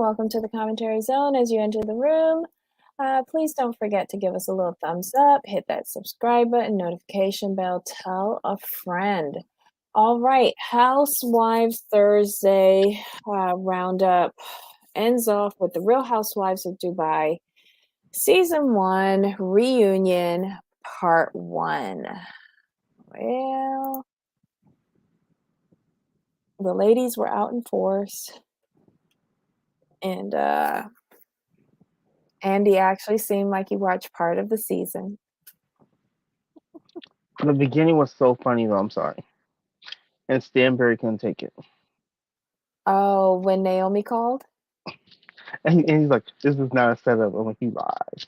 welcome to the commentary zone. As you enter the room, please don't forget to give us a little thumbs up, hit that subscribe button, notification bell, tell a friend. All right, Housewives Thursday roundup ends off with the Real Housewives of Dubai, Season 1, Reunion, Part 1. Well, the ladies were out in force, and Andy actually seemed like he watched part of the season. The beginning was so funny, though. I'm sorry. And Stanberry couldn't take it. Oh, when Naomi called? And he's like, this is not a setup. I'm like, you lied.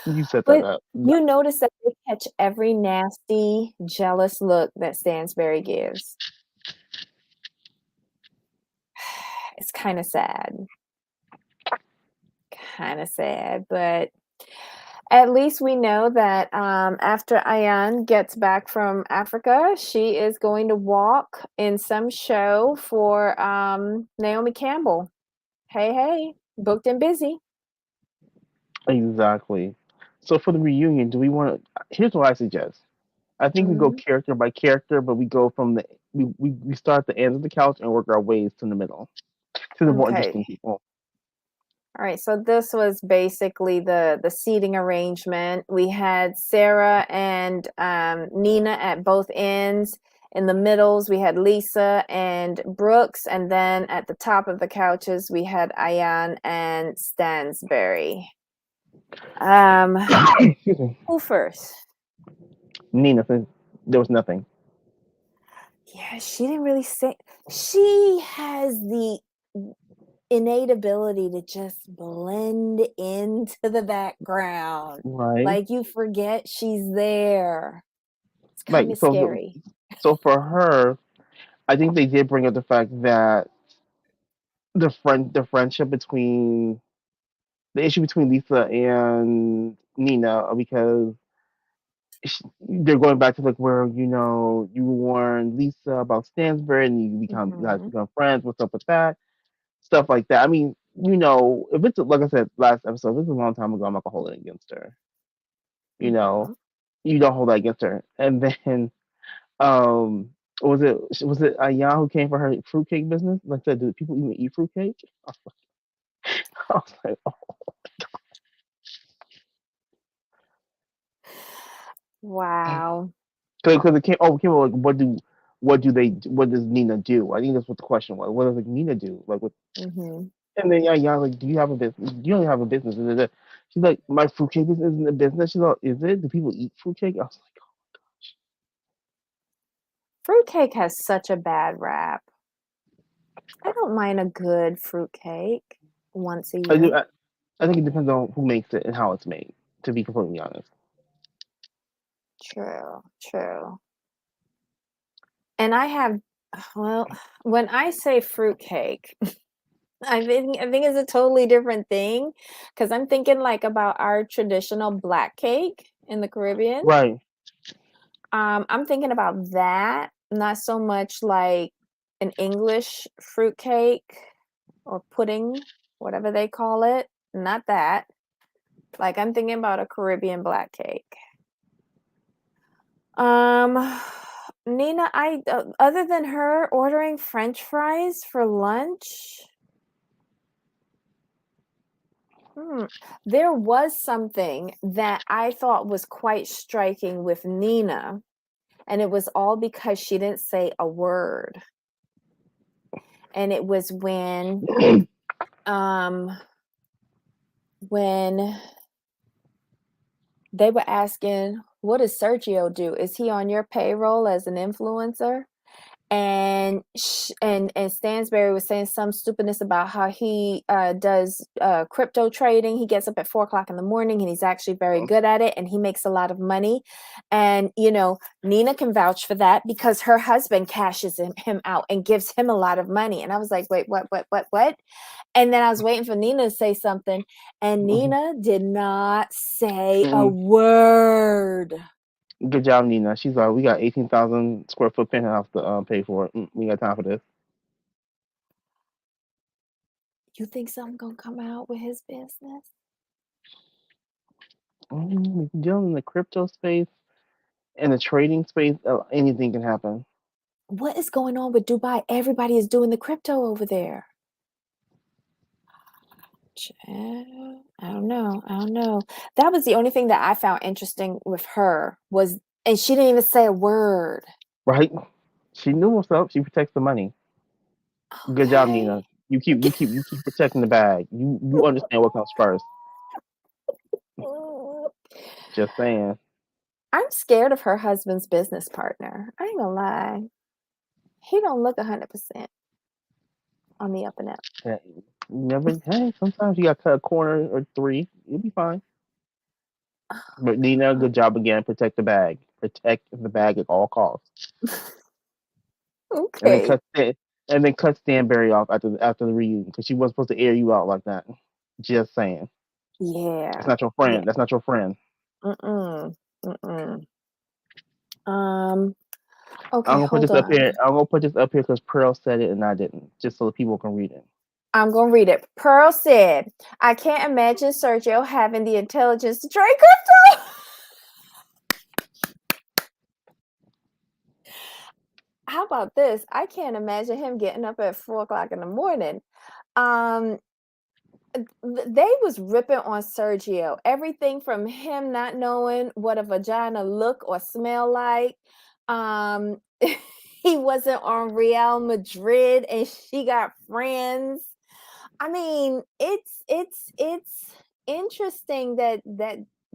You set that But up. you notice that they catch every nasty, jealous look that Stansberry gives. It's kind of sad. But at least we know that after Ayan gets back from Africa, she is going to walk in some show for Naomi Campbell. Hey, booked and busy. Exactly. So for the reunion, do we want to? Here's what I suggest. I think we go Mm-hmm. character by character, but we go from we start at the end of the couch and work our ways to the middle, to the more Okay. interesting people. All right, so this was basically the seating arrangement. We had Sarah and Nina at both ends. In the middles, we had Lisa and Brooks, and then at the top of the couches, we had Ayan and Stansberry. Excuse me. Who first? Nina said there was nothing. Yeah, she didn't really say. She has the innate ability to just blend into the background. Right. Like you forget she's there. It's kind Like of scary. so for her, I think they did bring up the fact that the friendship between the issue between Lisa and Nina because they're going back to like where you warned Lisa about Stansbury and you guys Mm-hmm. become friends. What's up with that? Stuff like that. I mean, if it's like I said last episode, if it's a long time ago, I'm not gonna hold it against her. You know, Mm-hmm. you don't hold that against her. And then um. Was it Ayan who came for her fruitcake business? Like I said, do people even eat fruitcake? I was like, Wow. because it came. Oh, it came like, what does Nina do? I think that's what the question was. What does like Nina do? Like what? Mm-hmm. And then yeah, like, do you have a business? You don't have a business. And she's like, my fruitcake isn't a business. She's like, is it? Do people eat fruitcake? I was Fruitcake has such a bad rap. I don't mind a good fruitcake once a like, year. I think it depends on who makes it and how it's made. To be completely honest. True. And well, when I say fruitcake, I think it's a totally different thing because I'm thinking like about our traditional black cake in the Caribbean. Right. I'm thinking about that, not so much like an English fruit cake or pudding, whatever they call it. Not that. Like I'm thinking about a Caribbean black cake. Um, Nina, I other than her ordering French fries for lunch, there was something that I thought was quite striking with Nina, and it was all because she didn't say a word. And it was when they were asking, what does Sergio do? Is he on your payroll as an influencer? And Stansberry was saying some stupidness about how he does crypto trading. He gets up at 4 o'clock in the morning and he's actually very good at it and he makes a lot of money. And Nina can vouch for that because her husband cashes him out and gives him a lot of money. And I was like, wait, what? And then I was waiting for Nina to say something, and Nina did not say a word. Good job, Nina. She's like, we got 18,000 square foot penthouse to pay for. We got time for this. You think something gonna come out with his business? If you're dealing in the crypto space and the trading space, anything can happen. What is going on with Dubai? Everybody is doing the crypto over there. Child, I don't know. I don't know. That was the only thing that I found interesting with her was, and she didn't even say a word. Right? She knew what's up. She protects the money. Good job, Okay. Nina. You keep protecting the bag. You understand what comes first. Just saying. I'm scared of her husband's business partner. I ain't gonna lie. He don't look 100% on the up and up. Yeah, never. Hey, sometimes you got to cut a corner or three. You'll be fine. But Nina, good job again. Protect the bag. Protect the bag at all costs. And then Okay. cut Stan- and then cut Stanberry off after the reunion because she wasn't supposed to air you out like that. Just saying. That's Yeah. not your Yeah. friend. That's not your friend. Mm-mm. Mm-mm. Um, I'm okay, gonna put hold this up here. on. I'm gonna put this up here because Pearl said it and I didn't, just so the people can read it. I'm gonna read it. Pearl said, I can't imagine Sergio having the intelligence to trade crypto. How about this? I can't imagine him getting up at 4 o'clock in the morning. Um, they was ripping on Sergio. Everything from him not knowing what a vagina look or smell like. Um, he wasn't on Real Madrid and she got friends. I mean, it's interesting that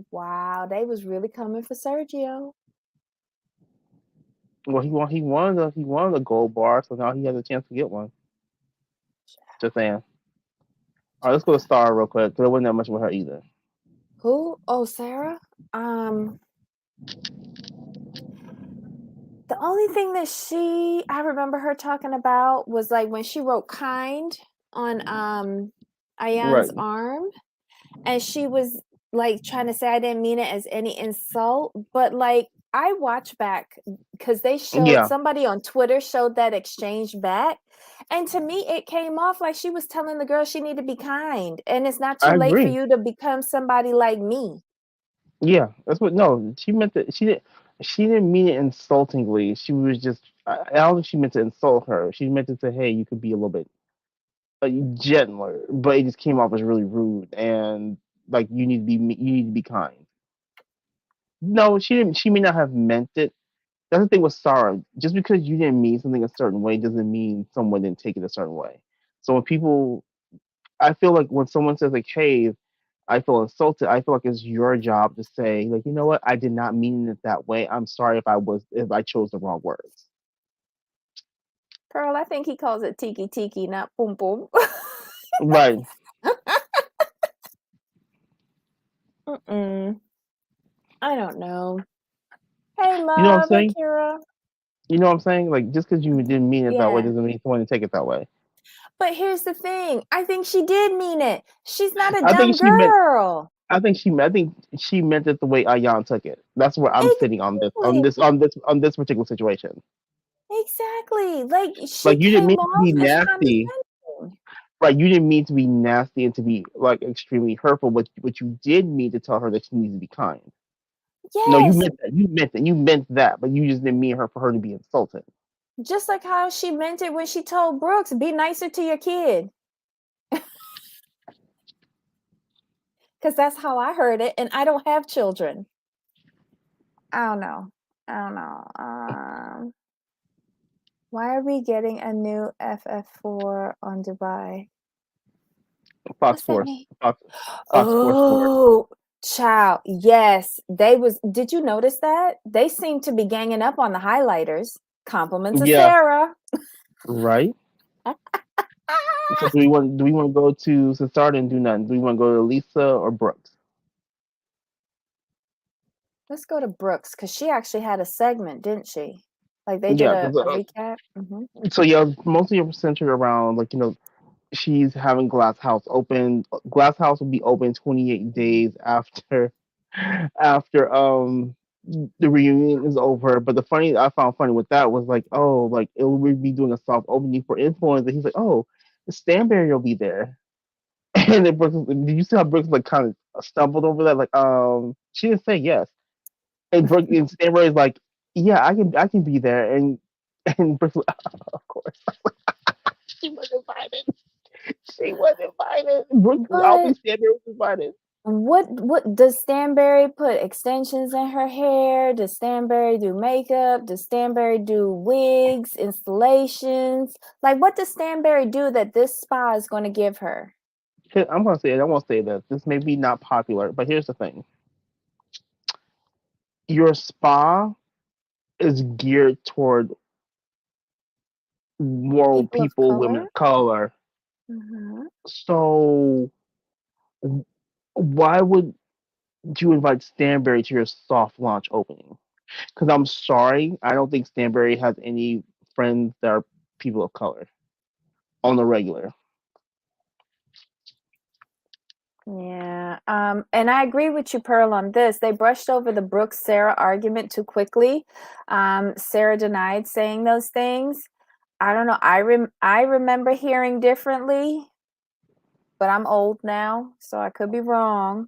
wow, they was really coming for Sergio. Well, he wanted a gold bar, so now he has a chance to get one. Just saying. All right, let's go to Star real quick because there wasn't that much with her either. Who? Oh, Sarah. The only thing that I remember her talking about was like when she wrote kind on Ayan's Right. arm, and she was like trying to say I didn't mean it as any insult, but like I watched back because they showed Yeah, somebody on Twitter showed that exchange back. And to me, it came off like she was telling the girl she need to be kind, and it's not too I late for agree. you to become somebody like me. Yeah, that's what. No, she meant that. She didn't. She didn't mean it insultingly. She was just. I don't think she meant to insult her. She meant to say, "Hey, you could be a little bit gentler," but it just came off as really rude and like you need to be kind. No, she didn't. She may not have meant it. That's the thing with sorrow. Just because you didn't mean something a certain way doesn't mean someone didn't take it a certain way. So when people, I feel like when someone says like, "Hey, I feel insulted," I feel like it's your job to say like, "You know what? I did not mean it that way. I'm sorry if I chose the wrong words." Pearl, I think he calls it tiki tiki, not boom boom. Right. Mm-mm. I don't know. Hey, You know what I'm love, saying? Akira. You know what I'm saying? Like just because you didn't mean it that way Yeah. doesn't mean someone to take it that way. But here's the thing. I think she did mean it. She's not a I think dumb she meant. girl. I think she meant it the way Ayan took it. That's where I'm sitting on this Exactly. particular situation. Exactly. Like she Like you didn't came mean to off be as nasty. condescending. Right, you didn't mean to be nasty and to be like extremely hurtful, but what you did mean to tell her that she needs to be kind. No, you Yes. meant that. You meant that. You meant that, but you just didn't mean her for her to be insulted. Just like how she meant it when she told Brooks, be nicer to your kid. Because that's how I heard it. And I don't have children. I don't know. I don't know. Why are we getting a new FF4 on Dubai? Fox What's that Force, mean? Fox Force Sports. Oh, child. Yes, they was. Did you notice that? They seem to be ganging up on the highlighters. Compliments of Yeah, Sarah. right. So do we want to go to start and do nothing? Do we want to go to Lisa or Brooks? Let's go to Brooks because she actually had a segment, didn't she? Like they did Yeah, a recap. so yeah, mostly centered around like she's having Glass House open. Glass House will be open 28 days after the reunion is over. But the funny I found funny with that was like, oh, like it will be doing a soft opening for influence. And he's like, oh, the Stanberry will be there. And then Brooks, did you see how Brooks like kind of stumbled over that? Like, she didn't say yes. And Brooks and Stanbury is like, yeah, I can be there. And Brooks, like, of course, she wasn't invited. She wasn't invited. Brooks, I don't But think Stanbury was invited. what does Stanberry put extensions in her hair? Does Stanberry do makeup? Does Stanberry do wigs, installations? Like, what does Stanberry do that this spa is going to give her? I'm gonna say it. I won't say this. This may be not popular, but here's the thing: your spa is geared toward more People of people, women color? of color. Mhm. So why would you invite Stanberry to your soft launch opening? Because I'm sorry, I don't think Stanberry has any friends that are people of color on the regular. Yeah, and I agree with you, Pearl, on this. They brushed over the Brooks Sarah argument too quickly. Sarah denied saying those things. I don't know. I remember hearing differently, but I'm old now, so I could be wrong.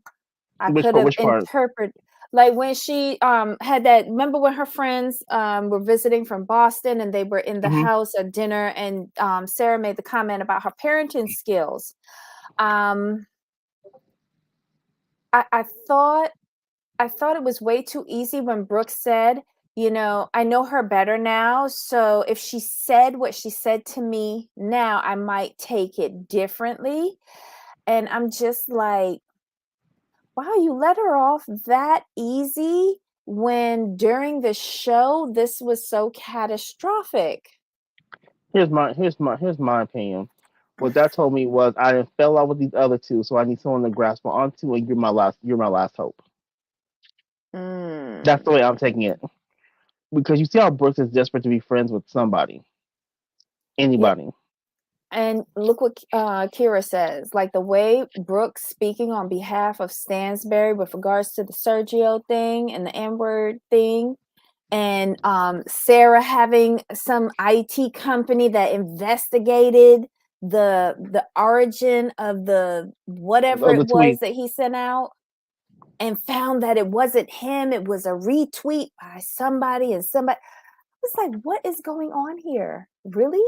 I Which could part? have Which part? interpreted like when she had that, remember when her friends were visiting from Boston and they were in the Hmm. house at dinner, and Sarah made the comment about her parenting skills. Um I thought it was way too easy when Brooke said, you know, I know her better now. So if she said what she said to me now, I might take it differently. And I'm just like, wow, you let her off that easy when during the show this was so catastrophic. Here's my opinion. What that told me was I done fell out with these other two, so I need someone to grasp onto, and you're my last hope. That's Mm. the way I'm taking it. Because you see how Brooks is desperate to be friends with somebody, Yeah, anybody. and look what Kira says. Like the way Brooks speaking on behalf of Stansberry with regards to the Sergio thing and the N word thing, and Sarah having some IT company that investigated the origin of the whatever Of it the was tweet. that he sent out, and found that it wasn't him, it was a retweet by somebody, and somebody was like, what is going on here? Really?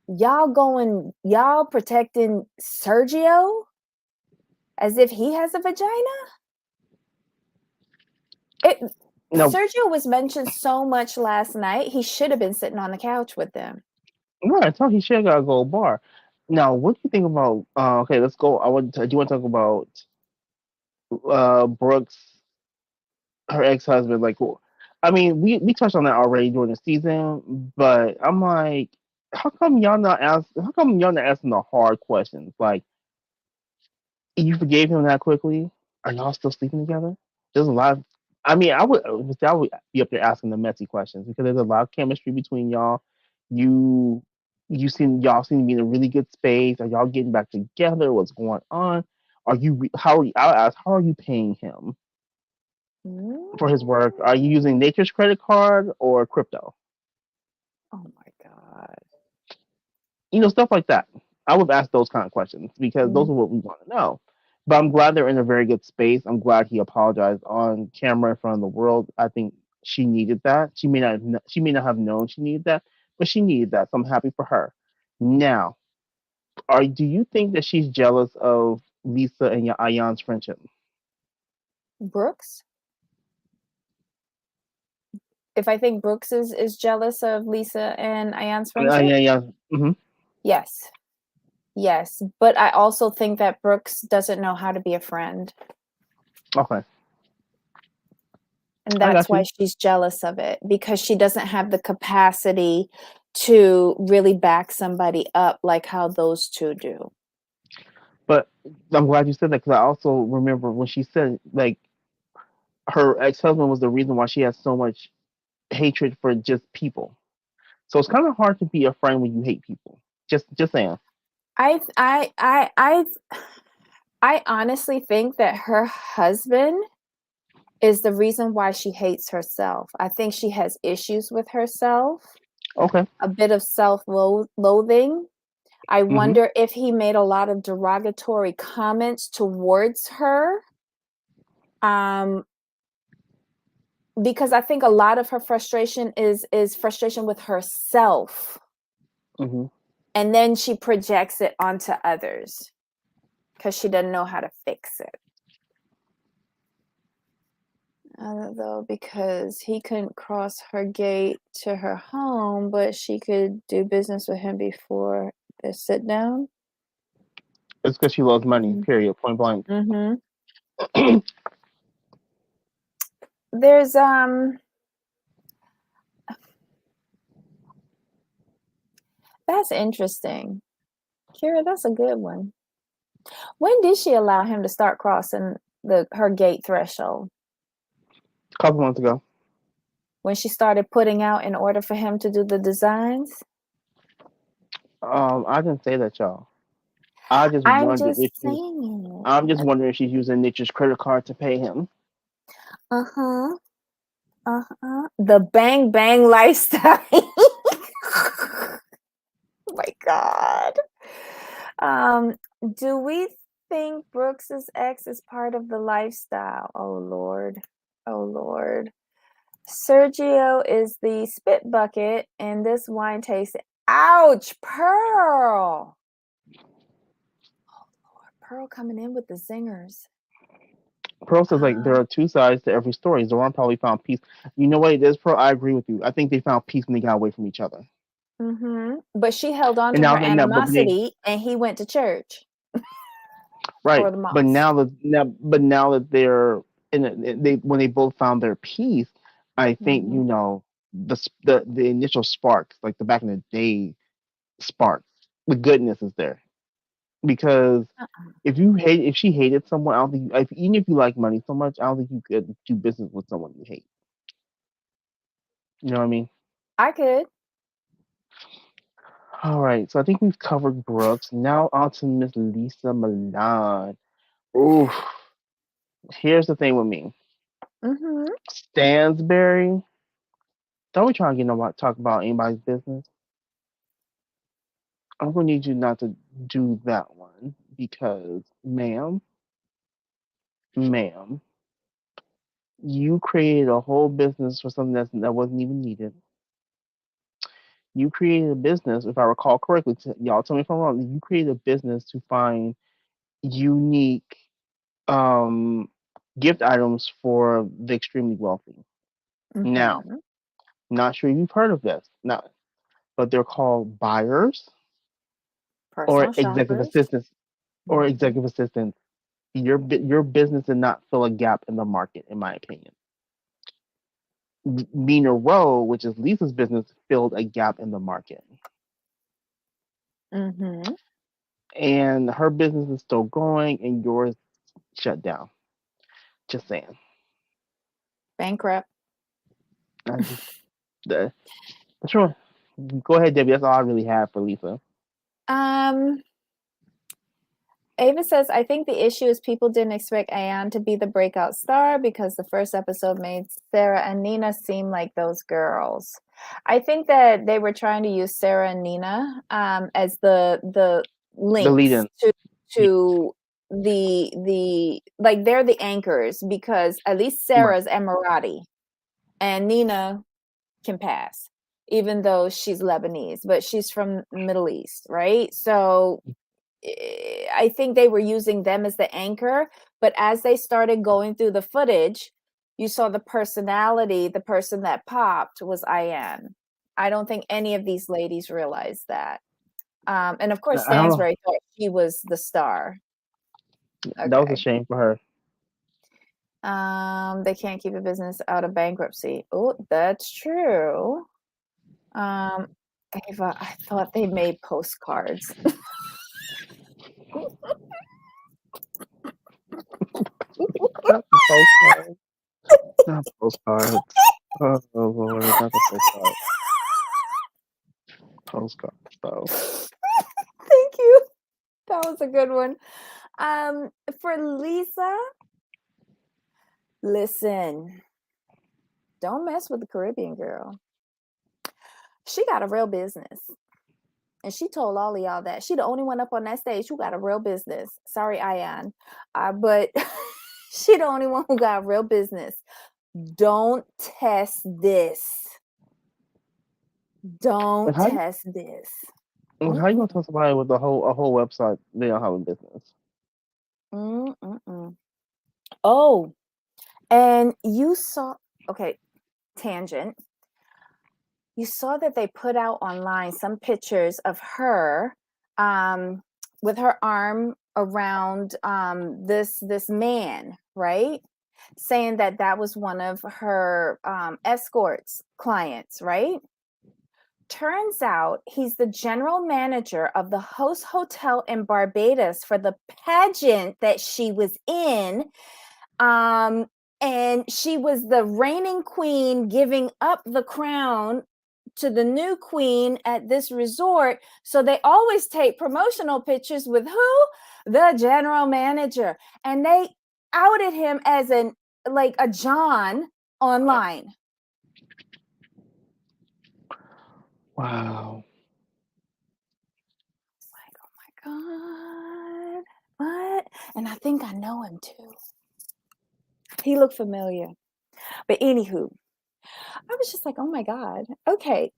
Y'all protecting Sergio as if he has a vagina? It No, Sergio was mentioned so much last night. He should have been sitting on the couch with them. right. I thought he should have got a gold bar. Now, what do you think about? Okay, let's go. I do want to talk about Brooks, her ex-husband. Like, I mean, we touched on that already during the season, but I'm like, How come y'all not asking the hard questions? Like, you forgave him that quickly? Are y'all still sleeping together? There's a lot. I mean, I would be up there asking the messy questions because there's a lot of chemistry between y'all. You y'all seem to be in a really good space. Are y'all getting back together? What's going on? How are you? I'll ask. How are you paying him for his work? Are you using Nature's credit card or crypto? Oh my God. Stuff like that. I would ask those kind of questions because those are what we want to know. But I'm glad they're in a very good space. I'm glad he apologized on camera in front of the world. I think she needed that. She may not have known she needed that, but she needed that. So I'm happy for her. Now, do you think that she's jealous of Lisa and Ayan's friendship? Brooks? If I think Brooks is jealous of Lisa and Ayan's friendship? Yeah, yeah. Yes. Yes. But I also think that Brooks doesn't know how to be a friend. Okay, And I that's got why you. she's jealous of it, because she doesn't have the capacity to really back somebody up like how those two do. But I'm glad you said that because I also remember when she said like her ex-husband was the reason why she has so much hatred for just people. So it's kind of hard to be a friend when you hate people. Just saying. I I I I I honestly think that her husband is the reason why she hates herself. I think she has issues with herself, Okay. a bit of self-loathing. I Hmm. wonder if he made a lot of derogatory comments towards her. Um, because I think a lot of her frustration is frustration with herself, Hmm. and then she projects it onto others because she doesn't know how to fix it. Though, because he couldn't cross her gate to her home, but she could do business with him before the sit down. It's because she loves money. Period. Point blank. Mm-hmm. There's that's interesting. Kira, that's a good one. When did she allow him to start crossing her gate threshold? A couple months ago. When she started putting out in order for him to do the designs? I didn't say that, y'all. I just I'm wondered if just she. saying I'm just it. wondering if she's using Niche's credit card to pay him. Uh-huh. Uh-huh. The bang bang lifestyle. Oh my God. Um, do we think Brooks's ex is part of the lifestyle? Oh Lord. Oh Lord. Sergio is the spit bucket, and this wine tastes. Ouch, Pearl. Oh Lord, Pearl coming in with the zingers. Pearl says like there Um, are two sides to every story. Zoran probably found peace. You know what it is, Pearl? I agree with you. I think they found peace when they got away from each other. but she held on And to now her they now, but they animosity, and he went to church right. or the mosque. But now that they're in, they when they both found their peace, I think Mm-hmm. the initial sparks, like the back in the day sparks, the goodness is there because if she hated someone, I don't think even if you like money so much, I don't think you could do business with someone you hate. You know what I mean? I could. All right, so I think we've covered Brooks. Now on to Miss Lisa Milan. Oof. Here's the thing with me. Mm-hmm. Stansberry. Don't be trying to talk about anybody's business. I'm gonna need you not to do that one because, ma'am, you created a whole business for something that wasn't even needed. You created a business, if I recall correctly. Y'all tell me if I'm wrong. You created a business to find unique um, gift items for the extremely wealthy. Now, Mm-hmm. not sure if you've heard of this, not, but they're called buyers or Personal executive shoppers. assistants or Mm-hmm. executive assistants. Your business did not fill a gap in the market, in my opinion. Mina Rowe, which is Lisa's business, filled a gap in the market, Mm-hmm. and her business is still going, and yours shut down. Just saying. Bankrupt. I just the sure. Go ahead, Debbie. That's all I really have for Lisa. Um, Ava says, I think the issue is people didn't expect Ayan to be the breakout star because the first episode made Sarah and Nina seem like those girls. I think that they were trying to use Sarah and Nina as the The links lead-in. Yeah, to the like they're the anchors because at least right. Sarah's Emirati and Nina can pass, even though she's Lebanese, but she's from Middle East, right? So I think they were using them as the anchor, but as they started going through the footage, you saw the personality, the person that popped was Ian. I don't think any of these ladies realized that. And of course, I don't know. Stansbury thought she was the star. That was a Okay. shame for her. They can't keep a business out of bankruptcy. Oh, that's true. Um, Ava, I thought they made postcards. Not the postcards. Not the postcards. Oh Lord, not the postcards. Postcards though. Thank you. That was a good one. For Lisa, listen, don't mess with the Caribbean girl. She got a real business. And she told all of y'all that. She the only one up on that stage who got a real business. Sorry, Ayan. But she the only one who got real business. Don't test this. Like Don't how test this. how you Mm-mm, gonna tell somebody with a whole website they don't have a business? mm-mm. Oh, and you saw, okay, tangent. You saw that they put out online some pictures of her um, with her arm around this man, right? Saying that that was one of her escorts clients, right? Turns out he's the general manager of the host hotel in Barbados for the pageant that she was in. Um, and she was the reigning queen giving up the crown to the new queen at this resort. So they always take promotional pictures with who? The general manager. And they outed him as an like a John online. Wow. Like, oh my God. What? And I think I know him too. He looked familiar. But anywho, I was just like, oh my God. Okay.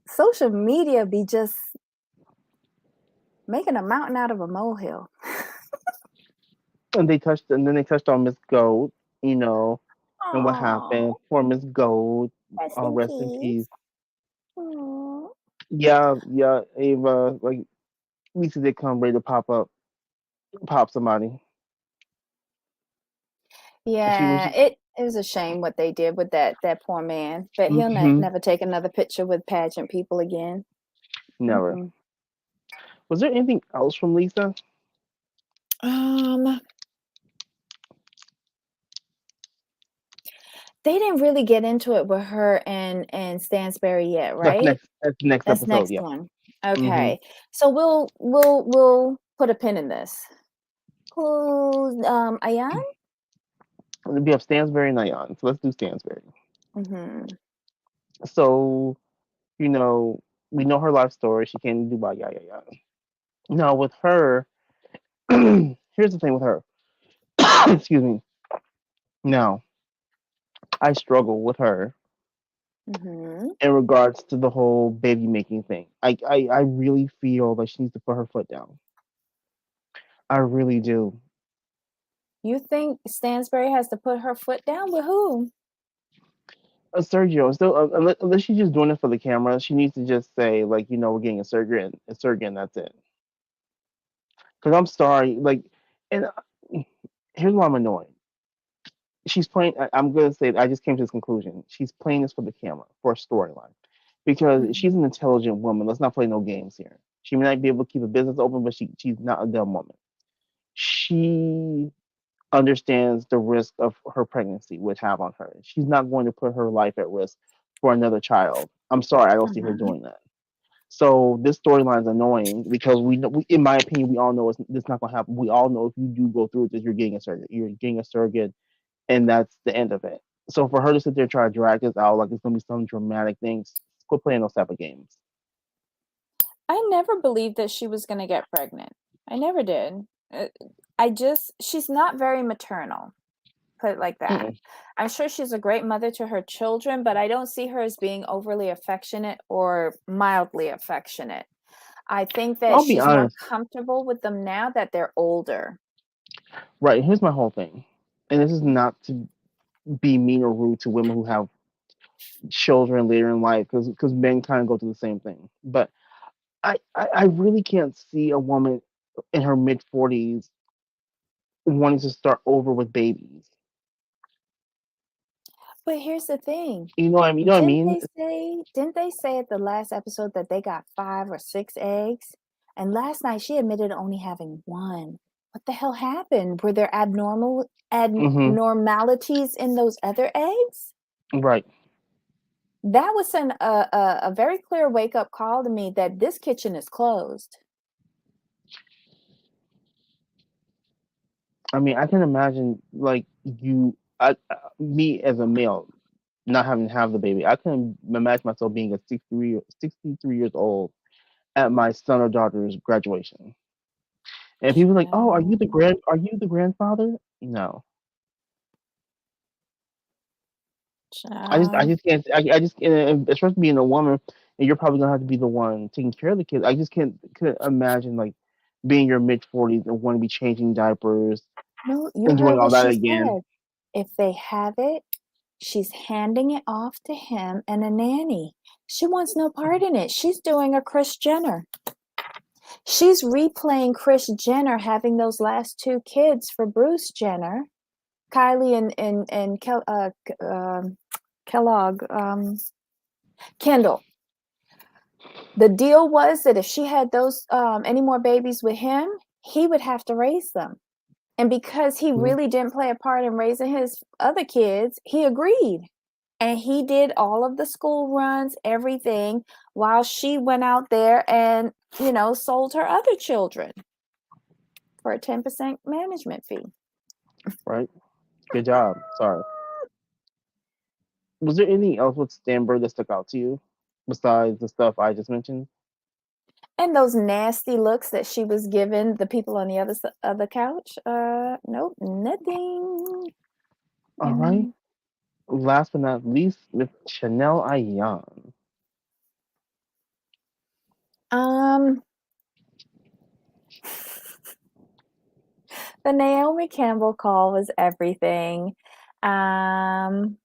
Social media be just making a mountain out of a molehill. And then they touched on Miss Gold, you know, and what happened. Oh, Poor Miss Gold. rest in Rest in peace. peace. Aw. Yeah, yeah, Ava, like Lisa did come ready to pop somebody. She was Yeah, just, it was a shame what they did with that poor man, but he'll hmm never take another picture with pageant people again. never. Mm-mm. Was there anything else from Lisa? Um, they didn't really get into it with her and Stansberry yet, right? That's next That's episode, next yeah. one. Mm-hmm. Okay, so we'll put a pin in this. Who's Ayan? We have Stansberry and Nyan, so let's do Stansberry. Mm-hmm. So, you know, we know her life story. She came to Dubai, yeah, yeah, yeah. Now with her, here's the thing with her. Excuse me. Now, I struggle with her Mm-hmm. in regards to the whole baby making thing. I really feel like she needs to put her foot down. I really do. You think Stansberry has to put her foot down with who? Sergio, still, unless she's just doing it for the camera, she needs to just say, like, we're getting a surrogate, and that's it. Because I'm sorry, like, and here's why I'm annoyed. She's playing. I'm gonna say I just came to this conclusion. She's playing this for the camera, for a storyline, because Mhm. she's an intelligent woman. Let's not play no games here. She may not be able to keep a business open, but she's not a dumb woman. She understands the risk of her pregnancy would have on her. She's not going to put her life at risk for another child. I'm sorry, I don't see her Mhm. doing that. So this storyline is annoying because we know, in my opinion, we all know it's not going to happen. We all know if you do go through this, you're getting a surrogate. You're getting a surrogate, and that's the end of it. So for her to sit there and try to drag this out like it's going to be some dramatic things, quit playing those type of games. I never believed that she was going to get pregnant. I never did. Uh, she's not very maternal, put it like that. Mm-mm. I'm sure she's a great mother to her children, but I don't see her as being overly affectionate or mildly affectionate. I think that I'll be she's more honest. comfortable with them now that they're older. Right, here's my whole thing. And this is not to be mean or rude to women who have children later in life because men kind of go through the same thing. But I really can't see a woman in her mid 40s wanting to start over with babies. But here's the thing. You know what I mean? You know what I mean? Didn't they say at the last episode that they got 5 or 6 eggs? And last night she admitted only having one. What the hell happened? Were there Hmm. abnormalities in those other eggs? Right. That was a very clear wake up call to me that this kitchen is closed. I mean, I can imagine like me as a male not having to have the baby. I can imagine myself being a 63 years old at my son or daughter's graduation. And people were like, "Oh, Child, are you the grandfather?" No, I child. just can't. I just and especially being a woman, and you're probably gonna have to be the one taking care of the kids. I just can't imagine like being your mid 40s and want to be changing diapers No, you and heard doing all what that she again. said. If they have it, she's handing it off to him and a nanny. She wants no part in it. She's doing a Kris Jenner. She's replaying Kris Jenner having those last two kids for Bruce Jenner, Kylie and Kellogg, Kendall. The deal was that if she had those any more babies with him, he would have to raise them. And because he Mhm. really didn't play a part in raising his other kids, he agreed. And he did all of the school runs, everything, while she went out there and, sold her other children for a 10% management fee. Right? Good job. Sorry. Was there anything else with Stanberg that stuck out to you besides the stuff I just mentioned? And those nasty looks that she was giving the people on the other side of the couch. Nope, nothing. All right. Mm. Last but not least, Miss Chanel Ayan. Um, the Naomi Campbell call was everything. Um,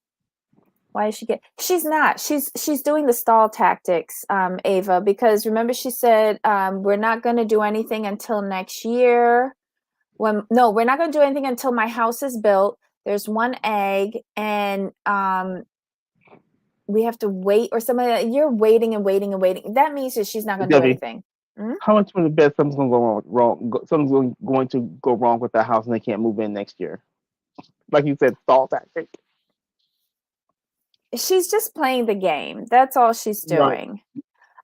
why is she get? She's not. She's doing the stall tactics, Ava, because remember she said we're not going to do anything until next year. When no, we're not going to do anything until my house is built. There's one egg, and we have to wait or something. You're waiting and waiting and waiting. That means that she's not going to do Debbie, anything. Mm? how much for the bet something's gonna go wrong? Something's going to go wrong with that house and they can't move in next year. Like you said, stall tactic. She's just playing the game. That's all she's Right. doing.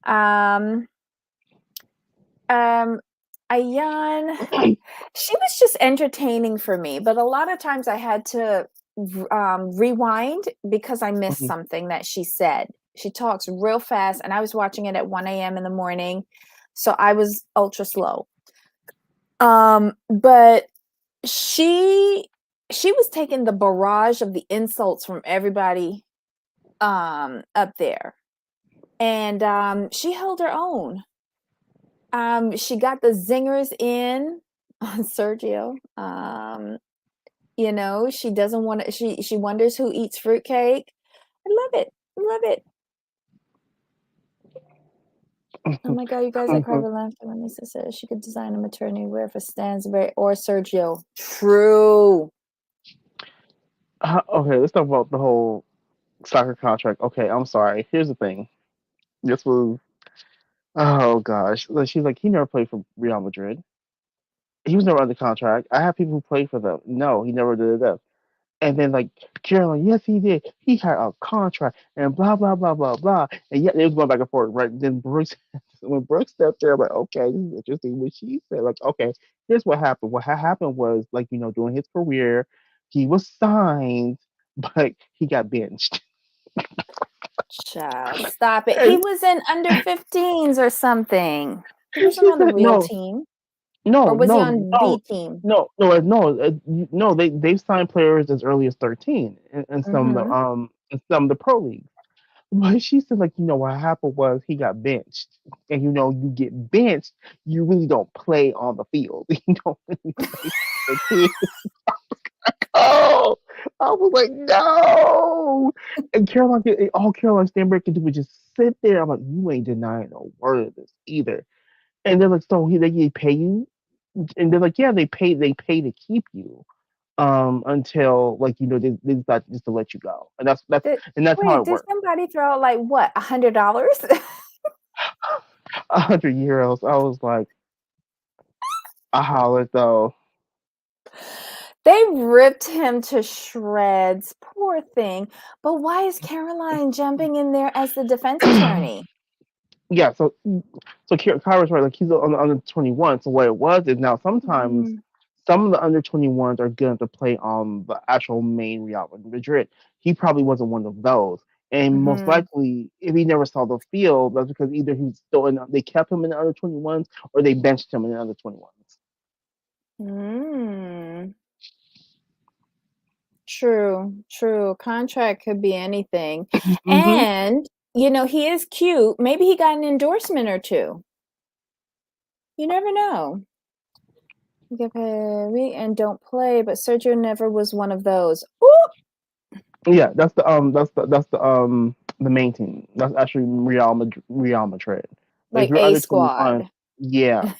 Um, um, Ayan, she was just entertaining for me, but a lot of times I had to rewind because I missed Mhm. something that she said. She talks real fast, and I was watching it at 1 a.m. in the morning, so I was ultra slow. But she she was taking the barrage of the insults from everybody up there, and she held her own. She got the zingers in on Sergio. She doesn't want to, she wonders who eats fruitcake. I love it. Love it. Oh my god, you guys are probably laughing when Lisa says she could design a maternity wear for Stansbury or Sergio. True. Okay, let's talk about the whole soccer contract. Okay, I'm sorry. Here's the thing. This was oh gosh. Like, she's like he never played for Real Madrid. He was never under contract. I have people who played for them. No, he never did that. And then like Carolyn, yes, he did. He had a contract and blah blah blah blah blah. And yet it was going back and forth. Right? Then Brooks, when Brooks stepped there, I'm like, okay, this is interesting. What she said, like, okay, here's what happened. What happened was like during his career, he was signed, but he got benched. Child, stop it. He And was in under 15s or something. He wasn't she on the said, real no, team. Or no, was he no, on no, B team? no. They've signed players as early as 13 in some of the Mm-hmm. pro leagues. But she said, like, what happened was he got benched. And you get benched, you really don't play on the field. You don't really play for the team. Oh, I was like, no. And all Caroline Stanberg could do was just sit there. I'm like, you ain't denying a word of this either. And they're like, so they pay you? And they're like, yeah, they pay to keep you until like they decide just to let you go. And Did, that's how wait, it did works. somebody throw like what, $100? 100 euros. I was like, I hollered though. They ripped him to shreds. Poor thing. But why is Caroline jumping in there as the defense attorney? Yeah, so Kyra's right. Like he's on the under 21. So what it was is now sometimes Mm, some of the under 21s are good to play on the actual main Real Madrid. He probably wasn't one of those, And most Mhm. likely, if he never saw the field, that's because either he's still in, they kept him in the under 21s or they benched him in the under 21s. Mm. True, true. Contract could be anything. Hmm. And, you know, he is cute. Maybe he got an endorsement or two. You never know. You get paid and don't play, but Sergio never was one of those. Ooh, Yeah, that's the main team. That's actually Real Madrid. But if like you're A under 21, squad. yeah,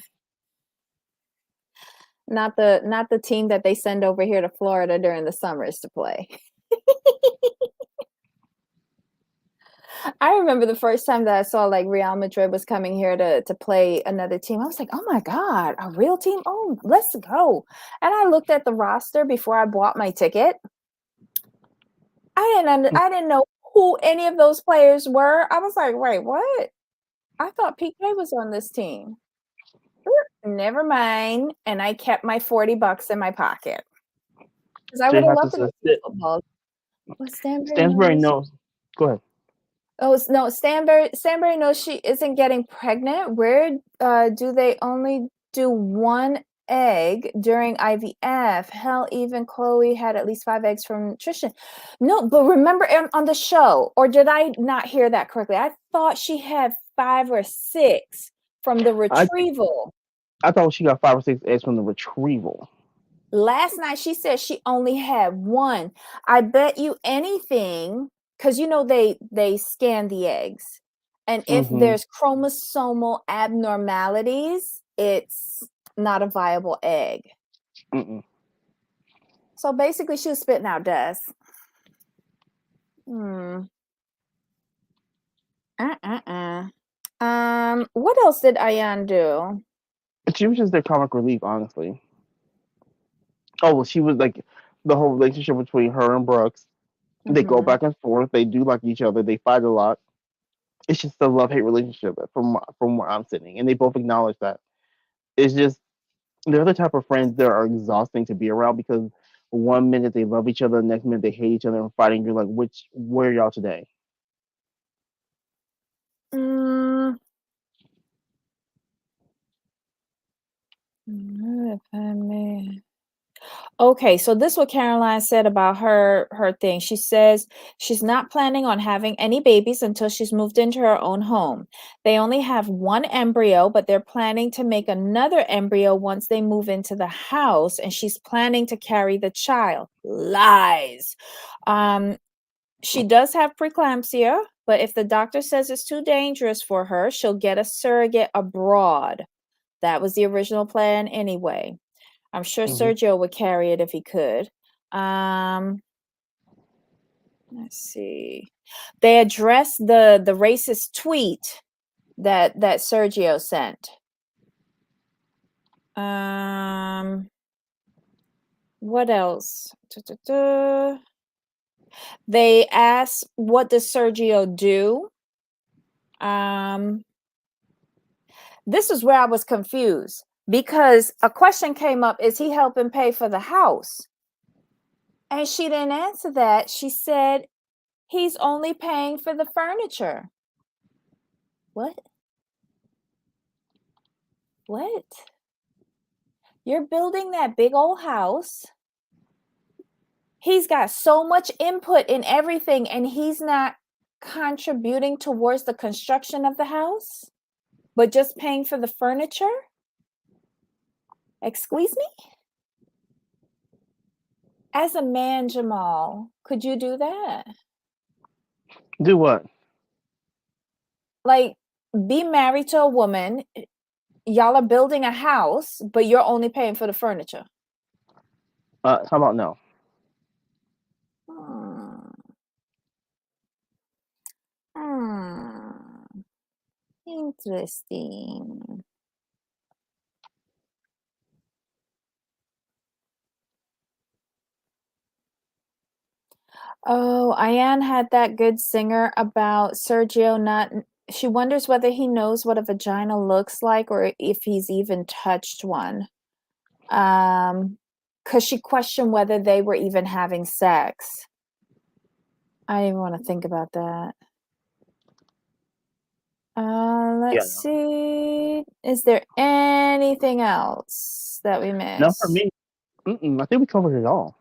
Not the team that they send over here to Florida during the summers to play. I remember the first time that I saw like Real Madrid was coming here to play another team. I was like, "Oh my God, a real team? Oh, let's go." And I looked at the roster before I bought my ticket. I didn't know who any of those players were. I was like, "Wait, what? I thought PK was on this team." Never mind. And I kept my $40 in my pocket because I so would you have have to loved to go see sit. football. But Stanbury Stansbury knows. knows. Go ahead. Oh, no, Stanbury knows she isn't getting pregnant. Where do they only do one egg during IVF? Hell, even Chloe had at least 5 eggs from nutrition. No, but remember on the show, or did I not hear that correctly? I thought she had 5 or 6 from the I retrieval. I thought she got 5 or 6 eggs from the retrieval. Last night she said she only had one. I bet you anything, because you know they scan the eggs. And if Hmm. there's chromosomal abnormalities, it's not a viable egg. Mm-mm. So basically she was spitting out dust. Hmm. Uh-uh-uh. What else did Ayan do? She was just their comic relief, honestly. Oh, well, she was like the whole relationship between her and Brooks. They go Mm-hmm. back and forth. They do like each other. They fight a lot. It's just a love hate relationship from where I'm sitting, and they both acknowledge that. It's just they're the type of friends that are exhausting to be around because one minute they love each other, the next minute they hate each other and fighting. You're like, which where are y'all today? Mm, if I may. Okay, so this is what Caroline said about her thing. She says she's not planning on having any babies until she's moved into her own home. They only have one embryo, but they're planning to make another embryo once they move into the house, and she's planning to carry the child. Lies. Um, she does have preeclampsia, but if the doctor says it's too dangerous for her, she'll get a surrogate abroad. That was the original plan anyway. I'm sure Hmm. Sergio would carry it if he could. Um, let's see. They addressed the racist tweet that Sergio sent. Um, what else? Da-da-da. They asked, "What does Sergio do?" Um, this is where I was confused because a question came up: Is he helping pay for the house? And she didn't answer that. She said he's only paying for the furniture. What? What? You're building that big old house. He's got so much input in everything, and he's not contributing towards the construction of the house, but just paying for the furniture? Excuse me? As a man, Jamal, could you do that? Do what? Like, be married to a woman, y'all are building a house, but you're only paying for the furniture. How about no? Hmm. Hmm. Interesting. Oh, Ayan had that good singer about Sergio not. She wonders whether he knows what a vagina looks like or if he's even touched one. Because she questioned whether they were even having sex. I didn't even want to think about that. Let's Yeah. see. Is there anything else that we No, for missed? me, I think we covered it all.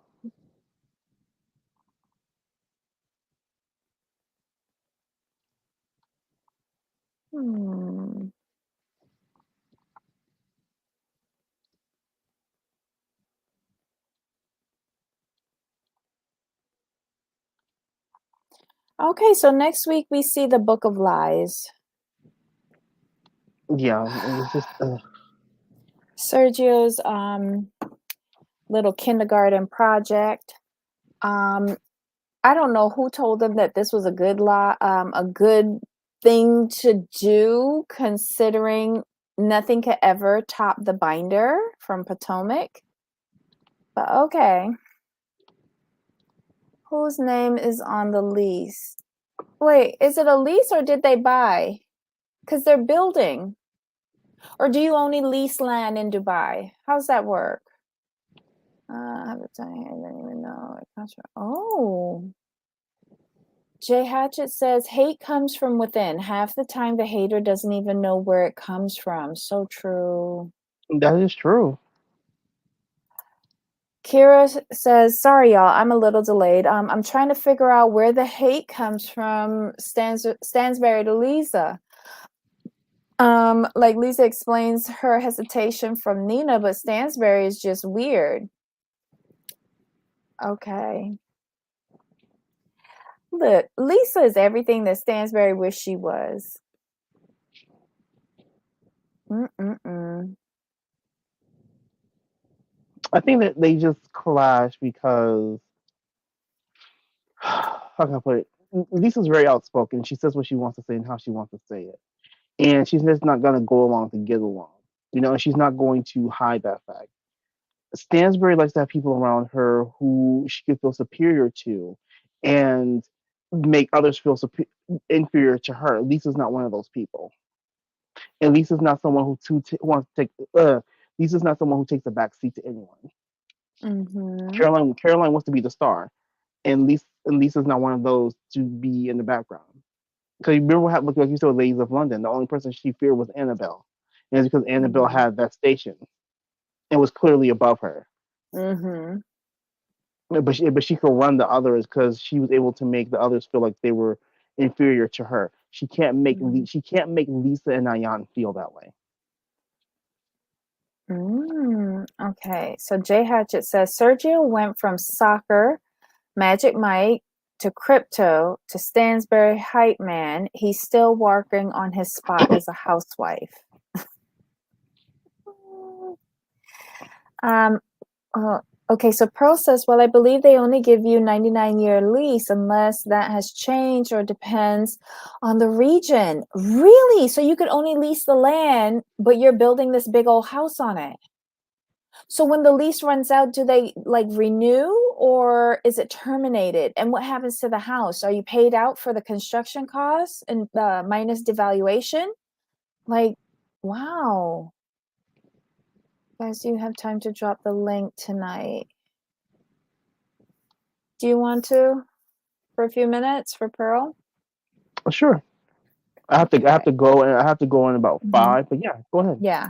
Hmm. Okay, so next week we see the Book of Lies. Yeah, it's just Sergio's little kindergarten project. Um, I don't know who told them that this was a good a good thing to do, considering nothing could ever top the binder from Potomac. But okay, whose name is on the lease? Wait, is it a lease or did they buy? Because they're building. Or do you only lease land in Dubai? How's that work? I have a time here. I don't even know. Oh. Jay Hatchett says hate comes from within. Half the time the hater doesn't even know where it comes from. So true. that is true. Kira says, sorry, y'all, I'm a little delayed. I'm trying to figure out where the hate comes from Stansberry to Lisa. Like Lisa explains her hesitation from Nina, but Stansberry is just weird. Okay. Look, Lisa is everything that Stansberry wished she was. Mm-mm-mm. I think that they just clash because how can I put it? Lisa's very outspoken. She says what she wants to say and how she wants to say it, and she's just not gonna go along to get along. And she's not going to hide that fact. Stansbury likes to have people around her who she can feel superior to, and make others feel inferior to her. Lisa's not one of those people, and Lisa's not someone wants to take. Lisa's not someone who takes a back seat to anyone. Mm-hmm. Caroline wants to be the star, and Lisa's not one of those to be in the background. Because you remember what happened, like you said, with Ladies of London, the only person she feared was Annabelle, and it's because Annabelle Mm-hmm. had that station and was clearly above her. Mm-hmm. But she could run the others because she was able to make the others feel like they were inferior to her. She can't make Lisa and Ayan feel that way. Okay, so Jay Hatchett says Sergio went from soccer, Magic Mike, to crypto, to Stansberry hype man. He's still working on his spot as a housewife. Um, okay, so Pearl says, well, I believe they only give you 99-year lease unless that has changed or depends on the region. Really? So you could only lease the land, but you're building this big old house on it. So when the lease runs out, do they like renew or is it terminated? And what happens to the house? Are you paid out for the construction costs and minus devaluation? Like, wow. Guys, do you have time to drop the link tonight? Do you want to for a few minutes for Pearl? Sure, I have to. I have Okay. to go, and I have to go in about Mhm. 5. But yeah, go ahead. Yeah.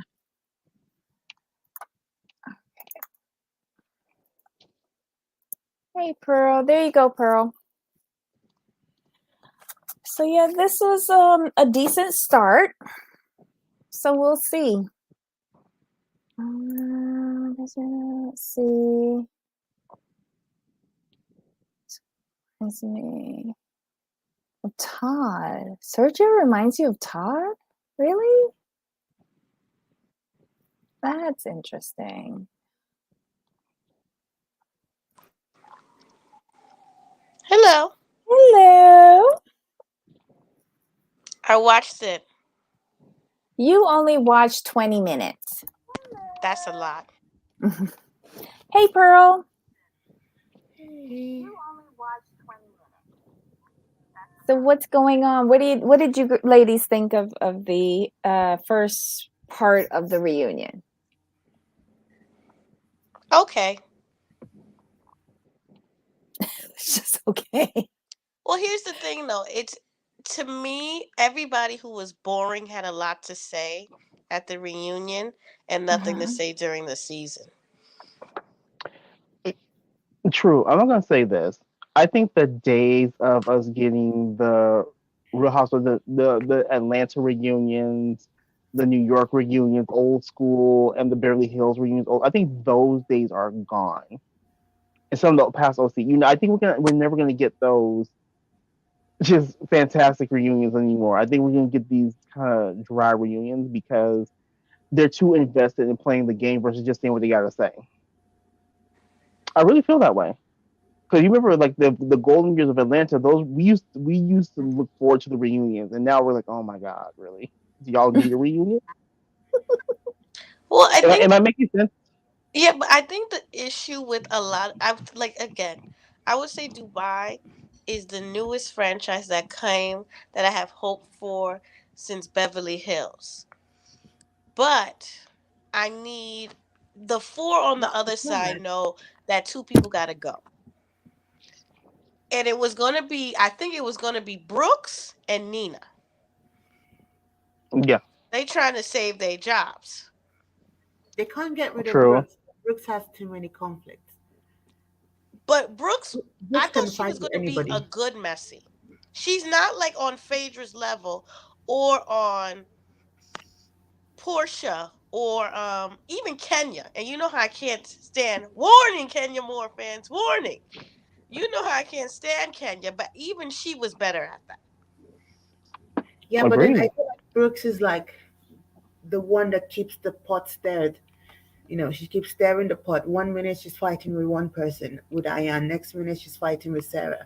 Hey, Pearl. There you go, Pearl. So yeah, this was a decent start. So we'll see. Let's see. It's me. Todd. Sergio reminds you of Todd? Really? That's interesting. Hello. Hello. I watched it. You only watched 20 minutes. That's a lot. Hey, Pearl. So what's going on? What did you ladies think of the first part of the reunion? Okay. It's just okay. know. It's to me, everybody who was boring had a lot to say at the reunion and nothing to Uh-huh. say during the season. True. I'm not gonna say this. I think the days of us getting the Real House of the Atlanta reunions, the New York reunions, old school, and the Beverly Hills reunions, I think those days are gone. And some of the past OC, I think we're never gonna get those just fantastic reunions anymore. I think we're gonna get these kind of dry reunions because they're too invested in playing the game versus just saying what they gotta say. I really feel that way. Because you remember, like the golden years of Atlanta, those we used to look forward to the reunions, and now we're like, oh my god, really? Do y'all need a reunion? Well, I Am I, think am I making sense? yeah, but I think the issue with a lot, I like again, I would say Dubai is the newest franchise that came that I have hope for since Beverly Hills. But I need the four on the Not other side performance. know that two people got to go. And it was going to be, I think it was going to be Brooks and Nina. Yeah, They trying to save their jobs. They can't get rid of true. Brooks. Brooks has too many conflicts. But Brooks, I Brooks thought can she fight was with going to be a anybody. good Messi. She's not like on Phaedra's level or on Portia or even Kenya. And you know how I can't stand warning Kenya Moore fans, warning. You know how I can't stand Kenya, but even she was better at that. Yeah, but then I Agreed. feel like Brooks is like the one that keeps the pot stirred. She keeps stirring the pot. One minute she's fighting with one person, with Ayan. Next minute she's fighting with Sarah.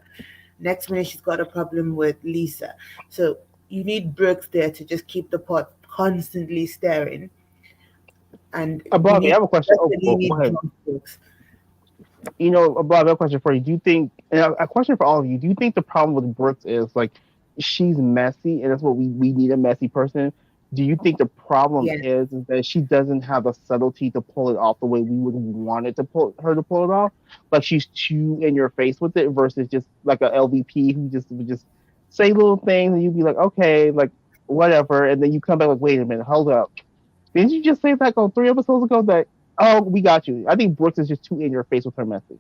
Next minute she's got a problem with Lisa. So you need Brooks there to just keep the pot constantly stirring. And we Bobby, I need have a question. Oh, desperately go need ahead. drunk Brooks. Bobby, I have a question for you. Do you think, and a question for all of you, do you think the problem with Brooks is like she's messy and that's what we need a messy person? Do you think the problem Yes. is that she doesn't have the subtlety to pull it off the way we would want it to pull her to pull it off? Like she's too in your face with it versus just like a LVP who just would just say little things and you'd be like, okay, like whatever, and then you come back like, wait a minute, hold up. Didn't you just say that 3 episodes ago that oh we got you? I think Brooks is just too in your face with her messy.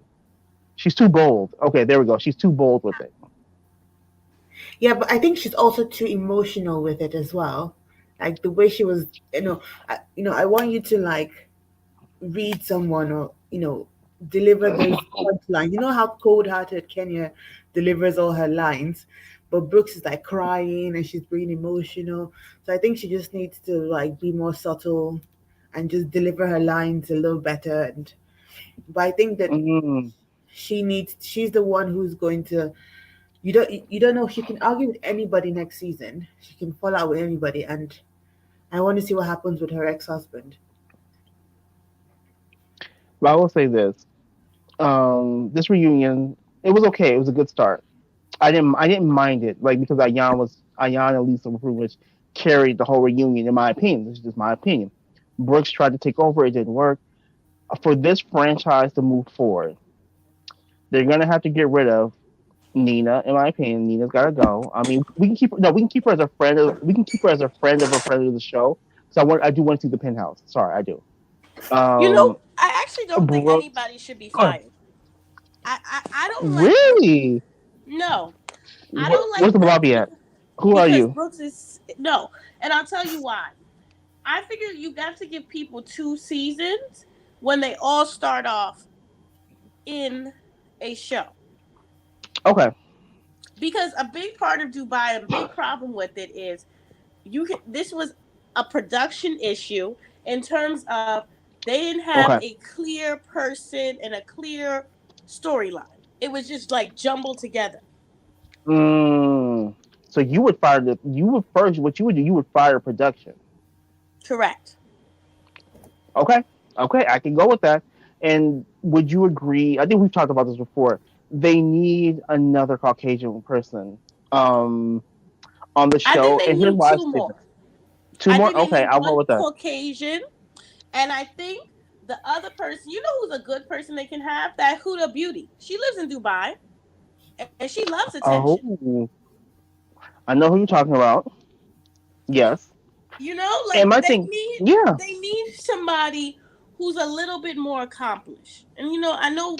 She's too bold. Okay, there we go. She's too bold with it. Yeah, but I think she's also too emotional with it as well. Like the way she was, I want you to like read someone or deliver those punchlines. You know how cold-hearted Kenya delivers all her lines, but Brooks is like crying and she's being emotional. So I think she just needs to like be more subtle and just deliver her lines a little better. And but I think that Mm. she's the one who's going to. You don't know, she can argue with anybody next season. She can fall out with anybody, and I want to see what happens with her ex-husband. But I will say this: this reunion, it was okay. It was a good start. I didn't mind it, like because Ayan and Lisa were pretty much carried the whole reunion. In my opinion, this is just my opinion. Brooks tried to take over. It didn't work. For this franchise to move forward, they're gonna have to get rid of Nina. In my opinion, Nina's got to go. I mean, we can keep her. No, we can keep her as a friend. We can keep her as a friend of a friend of the show. So I do want to see the penthouse. Sorry, I do. You know, Um, I actually don't think Brooks. anybody should be Go ahead. fired. I don't like Brooks. Really? No, I don't Where's like the Brooks lobby at? Who are because you? Brooks is no, and I'll tell you why. I figure you got to give people 2 seasons when they all start off in a show. Okay. Because a big part of Dubai, a big problem with it is this was a production issue in terms of they didn't have Okay. a clear person and a clear storyline. It was just like jumbled together. Mm, so you would fire the you would first what you would do you would fire production. Correct. Okay. Okay, I can go with that. And would you agree? I think we've talked about this before. They need another Caucasian person on the I think show. they And here's need why I two say this. more. Two I more? think they Okay, need I'll go one with that. Caucasian, and I think the other person, you know, who's a good person they can have? That Huda Beauty. She lives in Dubai, and she loves attention. Oh. I know who you're talking about. Yes. You know, And like my thing, yeah, they need somebody who's a little bit more accomplished. And I know,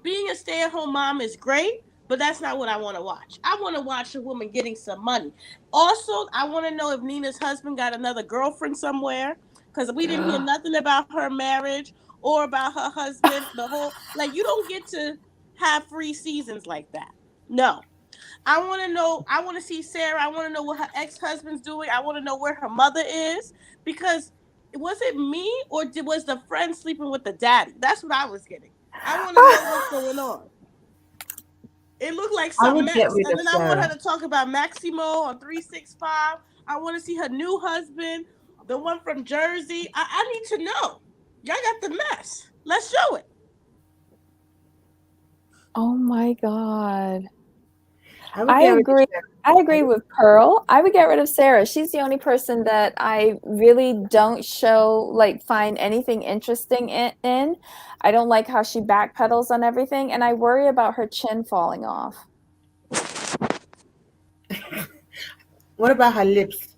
being a stay-at-home mom is great, but that's not what I want to watch. I want to watch a woman getting some money. Also, I want to know if Nina's husband got another girlfriend somewhere, cuz we didn't hear nothing about her marriage or about her husband. The whole, like, you don't get to have free seasons like that. No. I want to know. I want to see Sarah. I want to know what her ex husband's doing. I want to know where her mother is, because was it me, or was the friend sleeping with the daddy? That's what I was getting. I want to know what's going on. It looked like I some would get mess, rid and of then I want her Sarah. to talk about Maximo on 365. I want to see her new husband, the one from Jersey. I need to know. Y'all got the mess. Let's show it. Oh my god. I would I get rid of agree. Sarah. I I agree don't, with Pearl. I would get rid of Sarah. She's the only person that I really don't show like find anything interesting in. I don't like how she backpedals on everything, and I worry about her chin falling off. what about her lips?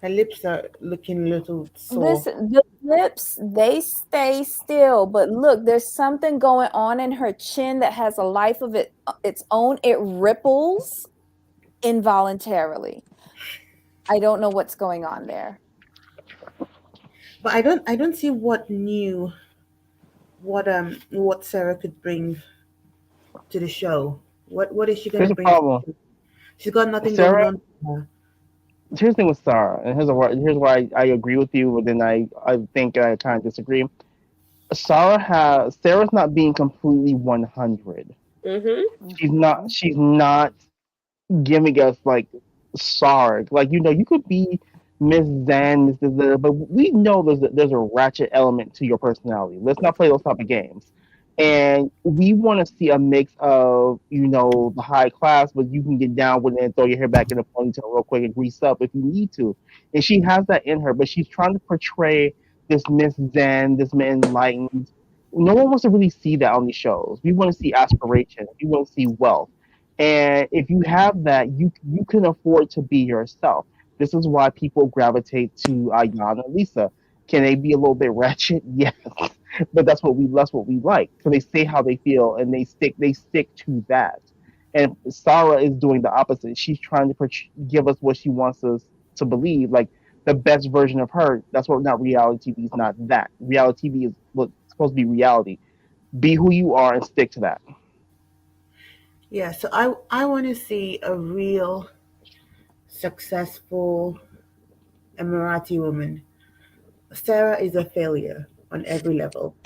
Her lips are looking a little sore. Listen, the lips, they stay still, but look, there's something going on in her chin that has a life of its own. It ripples involuntarily. I don't know what's going on there. But I don't see what Sarah could bring to the show. What is she gonna here's a bring to problem. the show? She's got nothing going Sarah, on for her. here's the thing with Sarah, and here's why I agree with you, but then I think I kind of disagree. Sarah's not being completely 100. Mm-hmm. Mhm. She's not giving us like Sarg. Like you could be Miss Zen, Miss this, but we know there's a ratchet element to your personality. Let's not play those type of games. And we want to see a mix of the high class, but you can get down with it and throw your hair back in a ponytail real quick and grease up if you need to. And she has that in her, but she's trying to portray this Miss Zen, this enlightened. No one wants to really see that on these shows. We want to see aspiration. We want to see wealth. And if you have that, you can afford to be yourself. This is why people gravitate to Ayana and Lisa. Can they be a little bit ratchet? Yes, but that's what we like because they say how they feel and they stick to that. And Sarah is doing the opposite. She's trying to give us what she wants us to believe, like the best version of her. That's what not reality TV is. Not that reality TV is what's supposed to be reality. Be who you are and stick to that. Yeah, so I want to see a real successful Emirati woman. Sarah is a failure on every level,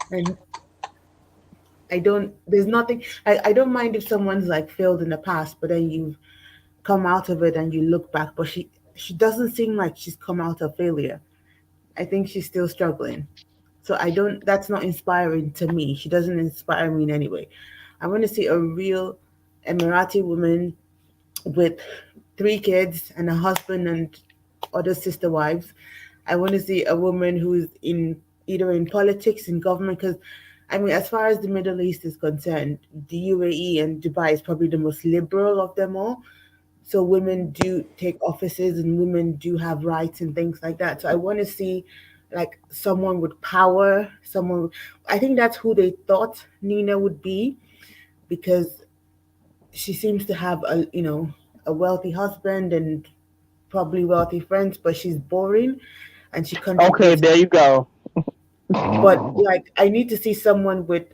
and I don't. There's nothing. I don't mind if someone's like failed in the past, but then you've come out of it and you look back. But she doesn't seem like she's come out of failure. I think she's still struggling. So I don't. That's not inspiring to me. She doesn't inspire me in any way. I want to see a real Emirati woman with 3 kids and a husband and other sister wives. I want to see a woman who's in either in politics, in government, because I mean, as far as the Middle East is concerned, the UAE and Dubai is probably the most liberal of them all. So women do take offices and women do have rights and things like that. So I want to see like someone with power, someone. I think that's who they thought Nina would be because she seems to have a wealthy husband and probably wealthy friends, but she's boring and she Okay, contributes. there you go. But like I need to see someone with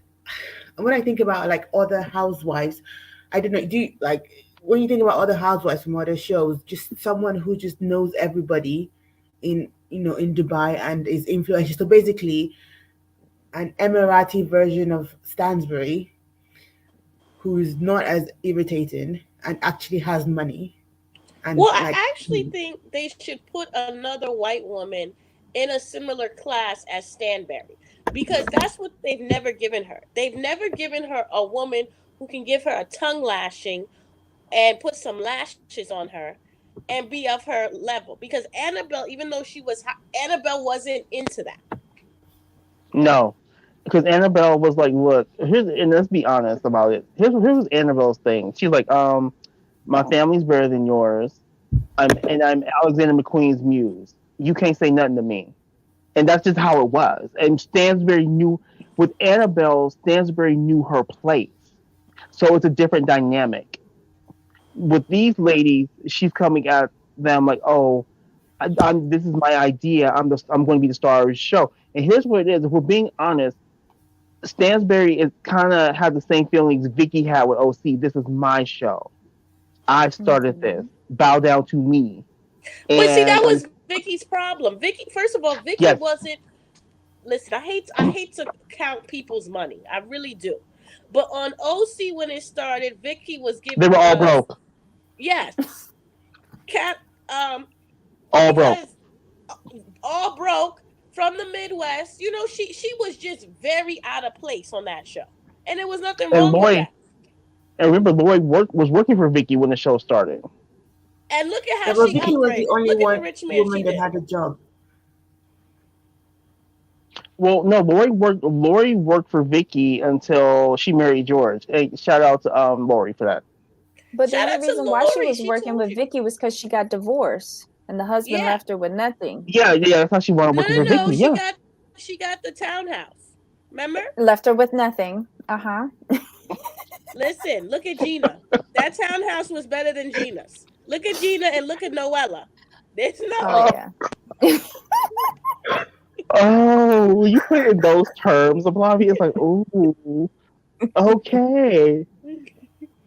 when I think about like other housewives, I don't know, do you, like when you think about other housewives from other shows, just someone who just knows everybody in Dubai and is influential. So basically an Emirati version of Stansbury who's not as irritating and actually has money and Well, I like actually think they should put another white woman in a similar class as Stanberry, because that's what they've never given her. They've never given her a woman who can give her a tongue lashing and put some lashes on her and be of her level. Because Annabelle, even though she was hot, Annabelle wasn't into that. No, because Annabelle was like, "Look, here's," and let's be honest about it. Here's was Annabelle's thing. She's like, My family's better than yours. I'm Alexander McQueen's muse. You can't say nothing to me. And that's just how it was. And Stansbury knew with Annabelle, Stansbury knew her place. So it's a different dynamic. With these ladies, she's coming at them like, "Oh, this is my idea. I'm going to be the star of the show." And here's what it is: if we're being honest, Stansbury is kind of had the same feelings Vicky had with OC. This is my show. I started this. Mhm. Bow down to me. But see, that And was Vicky's problem. Vicky, first of all, Vicky yes, wasn't. Listen, I hate to count people's money. I really do. But on OC when it started, Vicky was they giving were all us broke. yes, cat All broke. because all broke from the Midwest. You know, she was just very out of place on that show, and there was nothing And wrong with Lori, that. and remember, was working for Vicky when the show started. And look at Yeah, how but she Vicky was the upgraded. only Look at the one rich man woman she that did. had a job. Well, no, Lori worked for Vicky until she married George. Hey, shout out to Lori for that. But the Shout only out to reason why she Lori. was She working told with you. Vicky was because she got divorced and the husband Yeah. left her with nothing. Yeah, yeah, that's how she wound up No, working no, for no. Vicky. Yeah. She got the townhouse. Remember? Left her with nothing. Uh-huh. Listen, look at Gina. That townhouse was better than Gina's. Look at Gina and look at Noella. There's Oh Oh, nothing. yeah. oh, when you put it in those terms, Flavia, it's like, ooh, okay.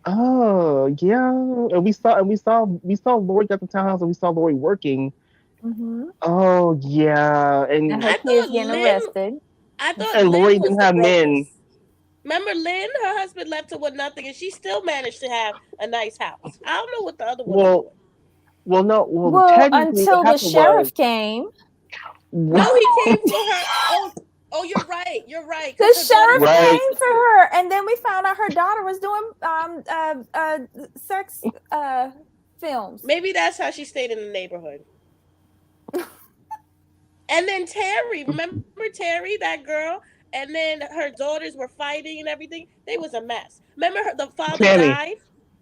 Oh, yeah. And we saw Lori got the townhouse and we saw Lori working. Mhm. Oh, yeah. And And her I kids thought getting Lynn arrested. I thought and Lynn Lori was didn't the have men. brokest. Remember Lynn? Her husband left her with nothing and she still managed to have a nice house. I don't know what the other ones are Well, doing. well, no, well, Well, technically, what until the happened was, sheriff came. No, he came for her. Oh, you're right. You're right. Because The her daughters sheriff were right? came for prostitutes. her, and then we found out her daughter was doing sex films. Maybe that's how she stayed in the neighborhood. And then Terry, remember Terry, that girl? And then her daughters were fighting and everything. They was a mess. Remember the father Tammy, died?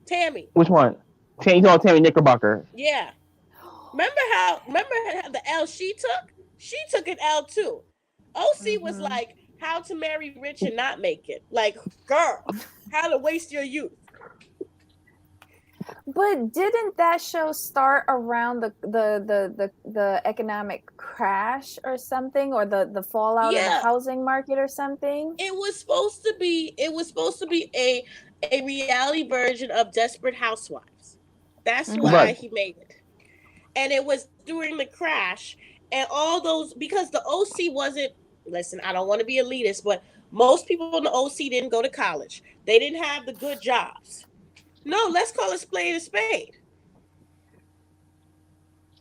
Tammy. which one? Tammy, you know Tammy Knickerbocker. Yeah. Remember how the L she took? She took an L too. OC was Mhm. like how to marry rich and not make it. Like, girl, how to waste your youth. But didn't that show start around the economic crash or something, or the fallout of the Yeah, housing market or something? it was supposed to be a reality version of Desperate Housewives. That's why Mhm. Right. he made it. And it was during the crash and all those because the OC wasn't listen, I don't want to be elitist, but most people in the OC didn't go to college. They didn't have the good jobs. No, let's call a spade a spade.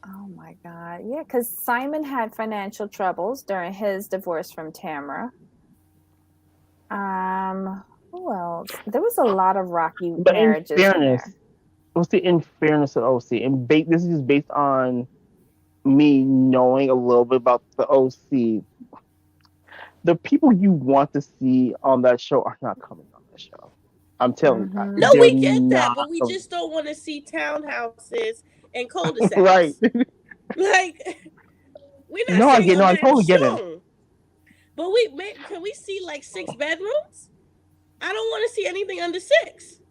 Oh my God. Yeah, because Simon had financial troubles during his divorce from Tamara. Who else? There was a lot of rocky But in marriages in fairness, there. let's see, in fairness to OC, and this is just based on me knowing a little bit about the OC. The people you want to see on that show are not coming on that show. I'm telling you, No, Mhm. they're we get that, not. but we just don't want to see townhouses and cul-de-sacs. Right. Like we're not No, I saying get. on No, I that totally get it. show. But can we see like 6 bedrooms? I don't want to see anything under six.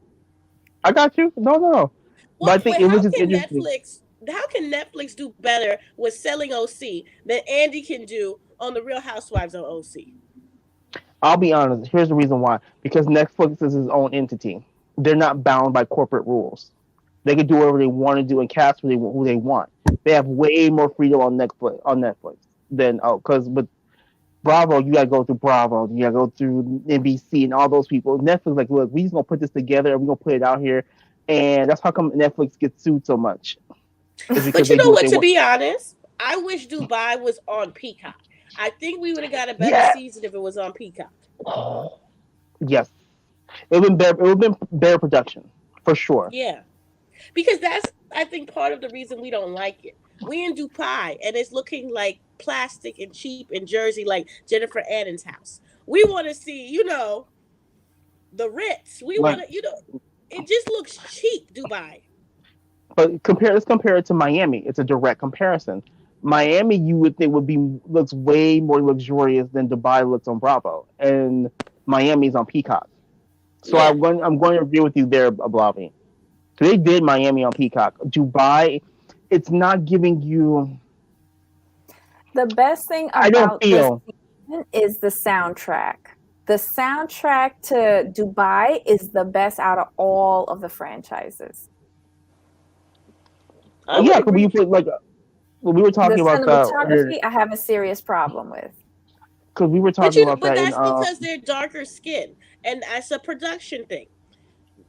I got you. No, no, no. But I What? think Wait, it was how just can interesting. Netflix? How can Netflix do better with selling OC than Andy can do on the Real Housewives on OC? I'll be honest. Here's the reason why. Because Netflix is its own entity. They're not bound by corporate rules. They can do whatever they want to do and cast who they want. They have way more freedom on Netflix than because but Bravo, you gotta go through Bravo, you gotta go through NBC and all those people. Netflix like, look, we just gonna put this together and we're gonna put it out here, and that's how come Netflix gets sued so much. Is because But you they do know what what? they To want. be honest, I wish Dubai was on Peacock. I think we would have got a better Yeah. season if it was on Peacock. Yes, it would been better. It would have been better production for sure. Yeah, because that's I think part of the reason we don't like it. We in Dubai and it's looking like plastic and cheap in Jersey, like Jennifer Aniston's house. We want to see, the Ritz. We Like want to, it just looks cheap, Dubai. But let's compare it to Miami. It's a direct comparison. Miami, you would think would be looks way more luxurious than Dubai looks on Bravo, and Miami's on Peacock. So Yeah. I'm going to agree with you there, Ablavi. They did Miami on Peacock. Dubai, it's not giving you. The best thing I don't about this feel season is the soundtrack. The soundtrack to Dubai is the best out of all of the franchises. I would yeah. Cause we agree. put like when we were The talking about that, cinematography, I have a serious problem with. because we were But talking about but that in that's because they're darker skin, and that's a production thing.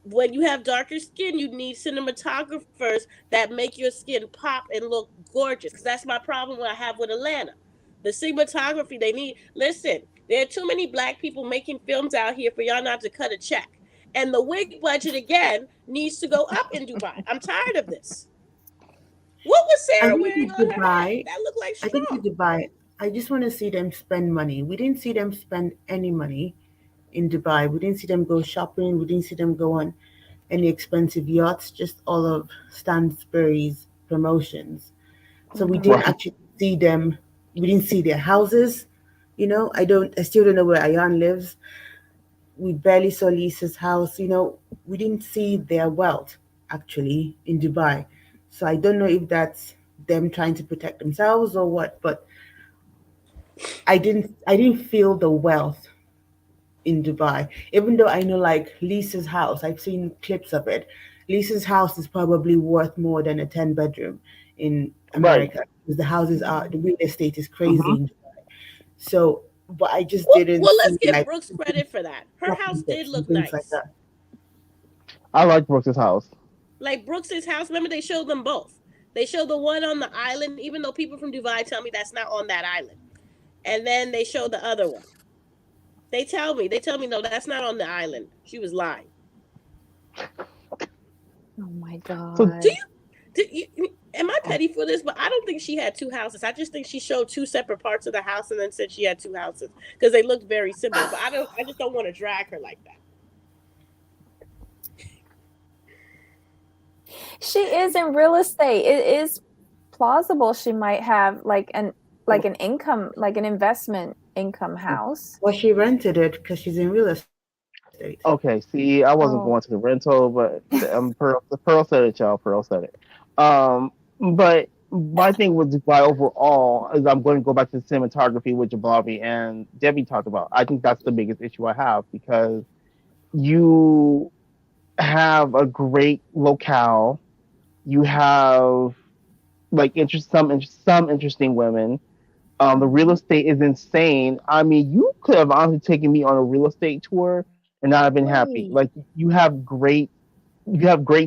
When you have darker skin, you need cinematographers that make your skin pop and look gorgeous. Because that's my problem I have with Atlanta. The cinematography they need. Listen, there are too many black people making films out here for y'all not to cut a check. And the wig budget again needs to go up in Dubai. I'm tired of this. What was I Sarah think wearing with on her head? Dubai, That looked like I think with straw. Dubai, I just want to see them spend money. We didn't see them spend any money in Dubai. We didn't see them go shopping. We didn't see them go on any expensive yachts. Just all of Stansbury's promotions. So we Mhm. didn't right, actually see them. We didn't see their houses. I don't. I still don't know where Ayan lives. We barely saw Lisa's house. We didn't see their wealth actually in Dubai. So I don't know if that's them trying to protect themselves or what, but I didn't feel the wealth in Dubai. Even though I know like Lisa's house, I've seen clips of it. Lisa's house is probably worth more than a 10 bedroom in right. America because the real estate is crazy Hmm. in Dubai. So, but I just Well, didn't well, let's see give like Brooks credit for that. Her house shopping did tips and look things like nice. that. I like Brooks's house. Like Brooks's house. Remember, they showed them both. They showed the one on the island, even though people from Dubai tell me that's not on that island. And then they showed the other one. They tell me, no, that's not on the island. She was lying. Oh my So Do God. you? Am I petty for this? But I don't think she had two houses. I just think she showed two separate parts of the house and then said she had two houses because they looked very similar. But I don't. I just don't want to drag her like that. She is in real estate. It is plausible she might have like an income, like an investment income house. Well, she rented it because she's in real estate. okay, see, I wasn't Oh, going to the rental, but Pearl said it, y'all. Pearl said it. Um, but my thing with Dubai overall is I'm going to go back to the cinematography, which Bobby and Debbie talked about. I think that's the biggest issue I have because you have a great locale, you have like some interesting women. The real mhm. estate is insane. I mean, you could have honestly taken me on a real estate tour and I've been happy. Right. Like you have great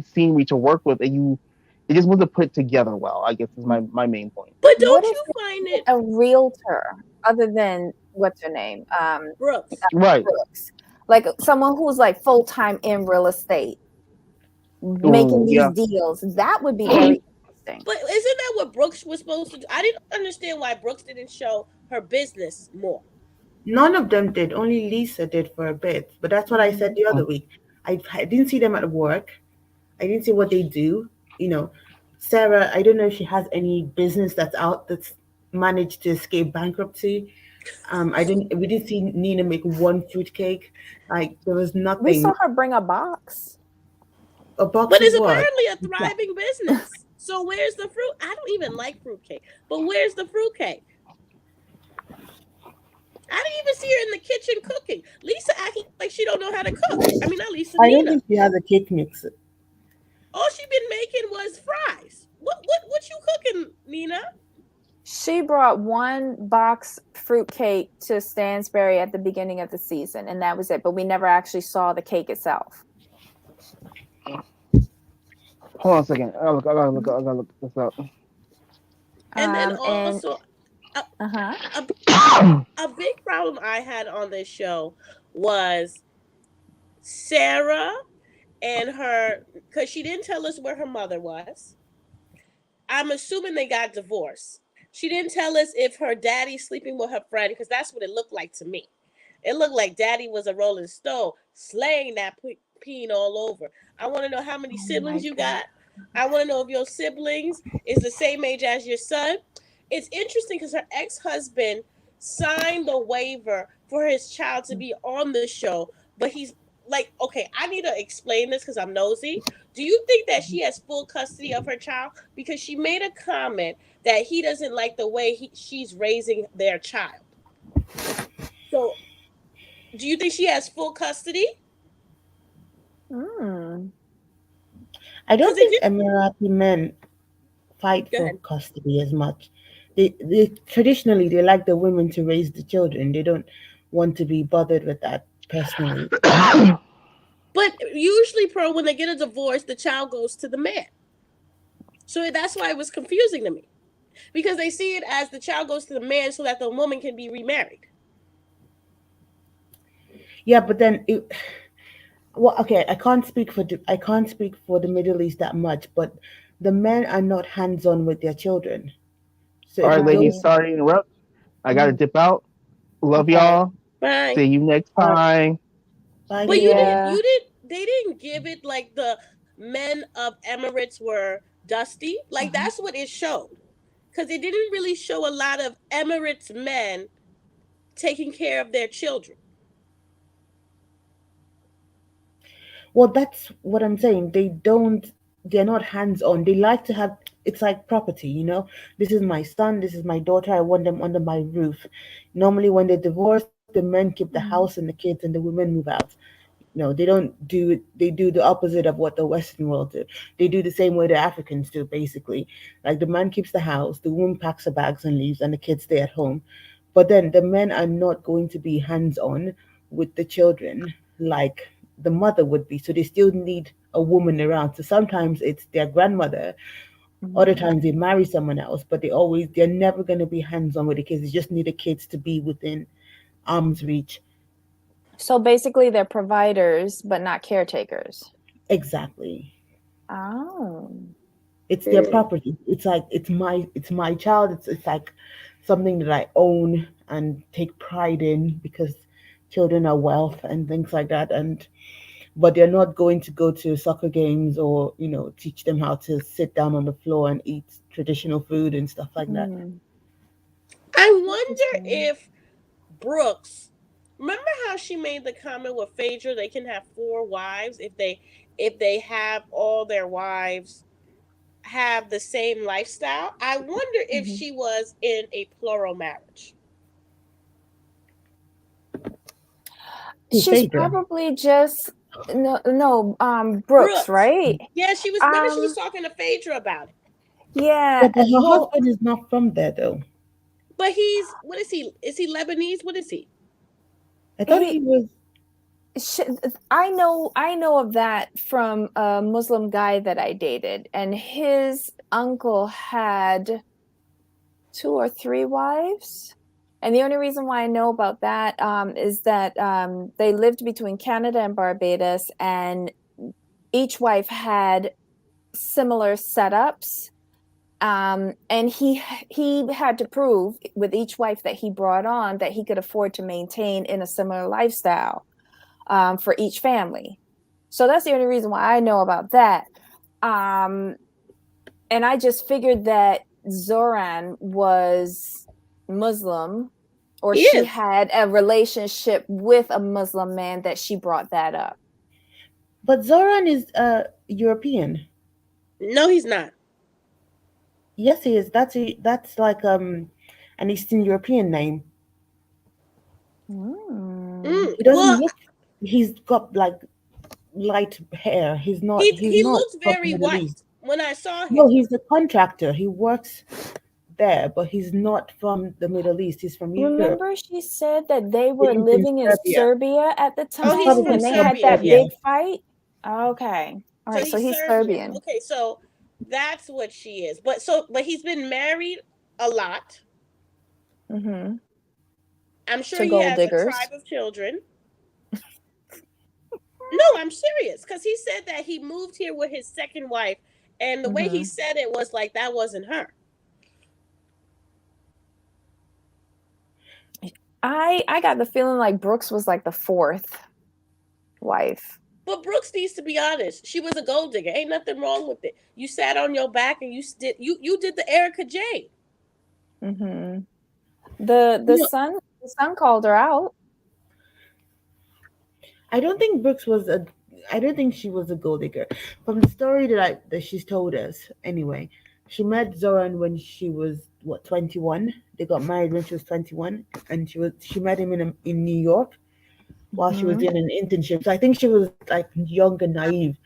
scenery to work with, and it just wasn't put together well. I guess is my main point. But What don't if you they find get it, a realtor other than what's her name? Brooks? Right. Brooks. Like someone who's like full time in real estate, making Ooh, these yeah. deals. That would be very interesting. But isn't that what Brooks was supposed to do? I didn't understand why Brooks didn't show her business more. None of them did. Only Lisa did for a bit. But that's what I said Mhm. the other week. I didn't see them at work. I didn't see what they do. You know, Sarah, I don't know if she has any business that's managed to escape bankruptcy. I didn't. We didn't see Nina make one fruitcake. Like there was We nothing. saw her bring a box. A box But of it's what? apparently a thriving business. So where's the fruit? I don't even like fruitcake. But where's the fruitcake? I didn't even see her in the kitchen cooking. Lisa acting like she don't know how to cook. I mean, not Lisa, I don't Nina. think she has a cake mixer. All she been making was fries. What you cooking, Nina? She brought one box fruitcake to Stansbury at the beginning of the season, and that was it. But we never actually saw the cake itself. Hold on a second. Mhm. I gotta look this up. And then And also a, uh-huh. a a big problem I had on this show was Sarah and her, because she didn't tell us where her mother was. I'm assuming they got divorced. She didn't tell us if her daddy's sleeping with her friend because that's what it looked like to me. It looked like daddy was a rolling stone, slaying that peen all over. I want to know how many Oh siblings my you God. got. I want to know if your siblings is the same age as your son. It's interesting because her ex-husband signed the waiver for his child to be on the show, but he's like, okay, I need to explain this because I'm nosy. Do you think that she has full custody of her child? Because she made a comment that he doesn't like the way she's raising their child. So, do you think she has full custody? Mm. I Because don't it think did. Emirati men fight Go for ahead. custody as much. They traditionally they like the women to raise the children. They don't want to be bothered with that personally. But usually, Pro, when they get a divorce, the child goes to the man. So that's why it was confusing to me. Because they see it as the child goes to the man so that the woman can be remarried. Yeah, but then well, okay, I can't speak for the Middle East that much, but the men are not hands on with their children. So All if right, it ladies, Right. goes, sorry to interrupt. I gotta Mhm. dip out. Love Okay. y'all. Right. See you next all right, time. bye But See guys. ya. they didn't give it like the men of Emirates were dusty. Like Mhm. that's what it showed. Because it didn't really show a lot of Emirates men taking care of their children. Well, that's what I'm saying. They're not hands on. They like to have, it's like property, you know? This is my son, this is my daughter, I want them under my roof. Normally, when they divorce, the men keep the house and Mhm. the kids, and the women move out. No, they don't do it. They do the opposite of what the Western world do. They do the same way the Africans do, basically. Like the man keeps the house, the woman packs her bags and leaves, and the kids stay at home. But then the men are not going to be hands on with the children like the mother would be. So they still need a woman around. So sometimes it's their grandmother. Other Mhm. times they marry someone else, but they're never going to be hands on with the kids. They just need the kids to be within arm's reach. So basically, they're providers, but not caretakers. Exactly. Oh. It's their Mm. property. It's like it's my child. It's like something that I own and take pride in because children are wealth and things like that. And but they're not going to go to soccer games or teach them how to sit down on the floor and eat traditional food and stuff like that. Hmm. I wonder Interesting. if Brooks, remember how she made the comment with Phaedra they can have four wives if they have all their wives have the same lifestyle. I wonder if Mhm. she was in a plural marriage. Who She's Phaedra? probably just no, Brooks, Brooks. right? Yeah, she was. Remember, she was Um, talking to Phaedra about it. yeah. Yeah, but her Well, husband is not from there though. But he's what is he? Is he Lebanese? What is he? I thought he he was. sh I know of that from a Muslim guy that I dated, and his uncle had two or three wives. And the only reason why I know about that is that they lived between Canada and Barbados, and each wife had similar setups. And he had to prove with each wife that he brought on that he could afford to maintain in a similar lifestyle for each family. So that's the only reason why I know about that. Um, and I just figured that Zoran was Muslim, or He she is. had a relationship with a Muslim man that she brought that up. But Zoran is European. No, he's not. Yes, he is. That's like an Eastern European name. Mm. He doesn't Well, look. He's got like light hair. He's he not looks from the very Middle East. white when I saw No, him. he's a contractor. He works there, but he's not from the Middle East. He's from Europe. Remember, she said that they He were lives in living in Serbia. Serbia at the Oh, He's he's time probably from when they had from Serbia. that Serbia. big fight. Okay. All So right. So he's he's Serbian. Serbian. Okay, so that's what she is. But he's been married a lot. Hmm. I'm sure To he gold has a tribe diggers. of children. No, I'm serious because he said that he moved here with his second wife, and the way he Hmm. said it was like that wasn't her. I got the feeling like Brooks was like the fourth wife. But Brooks needs to be honest. She was a gold digger. Ain't nothing wrong with it. You sat on your back and you did the Erica Jane. Mm-hmm. The You the know, son the son called her out. I don't think Brooks was a. I don't think she was a gold digger. From the story that she's told us, anyway, she met Zoran when she was what 21. They got married when she was 21, and she met him in New York while she was Mm-hmm. doing an internship. So I think she was like young and naive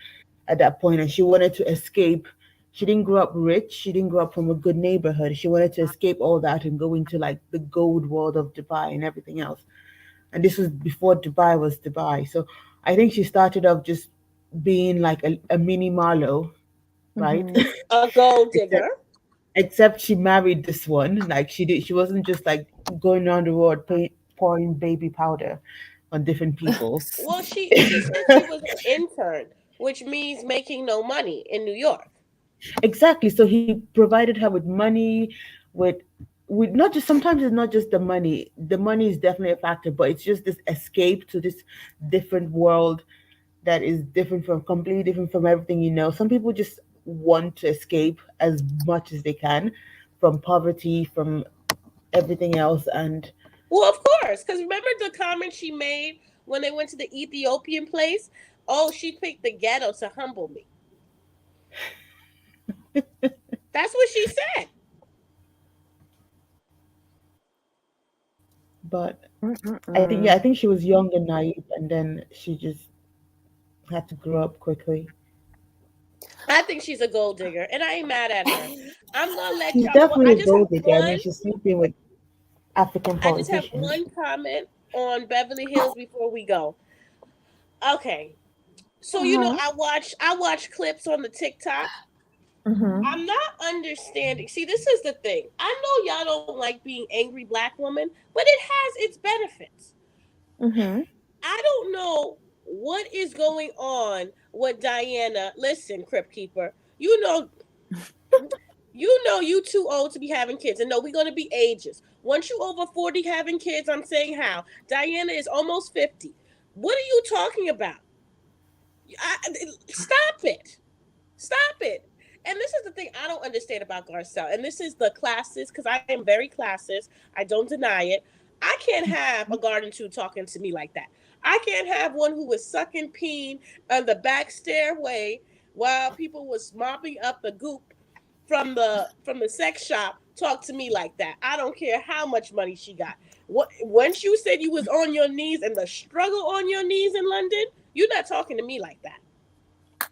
at that point, and she wanted to escape. She didn't grow up rich. She didn't grow up from a good neighborhood. She wanted to escape all that and go into like the gold world of Dubai and everything else. And this was before Dubai was Dubai. So I think she started off just being like a mini Marlowe, right? Mm-hmm. A gold except digger. except she married this one. Like she wasn't just like going around the world pouring baby powder on different people. Well, she said she was an intern, which means making no money in New York. Exactly. So he provided her with money, with not just sometimes it's not just the money. The money is definitely a factor, but it's just this escape to this different world that is different from completely different from everything you know. Some people just want to escape as much as they can from poverty, from everything else, and Well, of course, because remember the comment she made when they went to the Ethiopian place? Oh, she picked the ghetto to humble me. That's what she said. but I think yeah, I Mm-mm-mm. think she was young and naive, and then she just had to grow up quickly. I think she's a gold digger, and I ain't mad at her. I'm gonna let She's y'all go. definitely I a just have gold digger. I mean, one. she's sleeping with African I just have politicians. one comment on Beverly Hills before we go. Okay, so Uh-huh. I watch clips on the TikTok. Mm-hmm. I'm not understanding. See, this is the thing. I know y'all don't like being angry black women, but it has its benefits. Mm-hmm. I don't know what is going on with Diana. Listen, Crypt Keeper, you too old to be having kids. And no, we're gonna be ages. Once you over 40 having kids, I'm saying how. Diana is almost 50. What are you talking about? Stop it. Stop it. And this is the thing I don't understand about Garcelle. And this is the classist, because I am very classist. I don't deny it. I can't have a garden two talking to me like that. I can't have one who was sucking peen on the back stairway while people was mopping up the goop from the sex shop talk to me like that. I don't care how much money she got. What once you said you was on your knees and the struggle on your knees in London, you're not talking to me like that.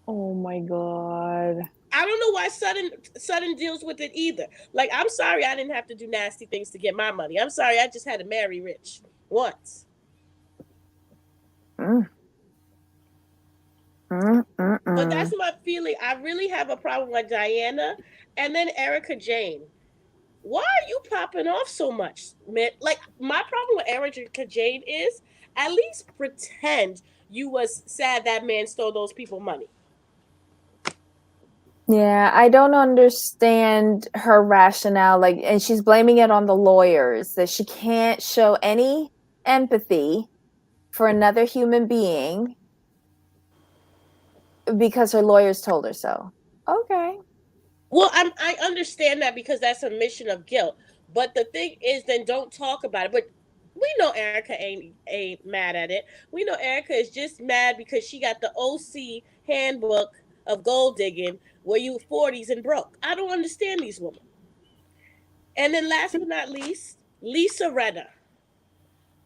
Oh my God. I don't know why Sudden deals with it either. Like, I'm sorry I didn't have to do nasty things to get my money. I'm sorry I just had to marry rich once. Mm, But that's mm-mm. my feeling. I really have a problem with Diana and then Erica Jane. Why are you popping off so much, man? Like, my problem with Erica Jane is at least pretend you was sad that man stole those people money. Yeah, I don't understand her rationale. Like, and she's blaming it on the lawyers that she can't show any empathy for another human being because her lawyers told her so. Okay. Well, I understand that because that's a mission of guilt. But the thing is, then don't talk about it. But we know Erica ain't mad at it. We know Erica is just mad because she got the OC handbook of gold digging where you 40s and broke. I don't understand these women. And then last but not least, Lisa Renner.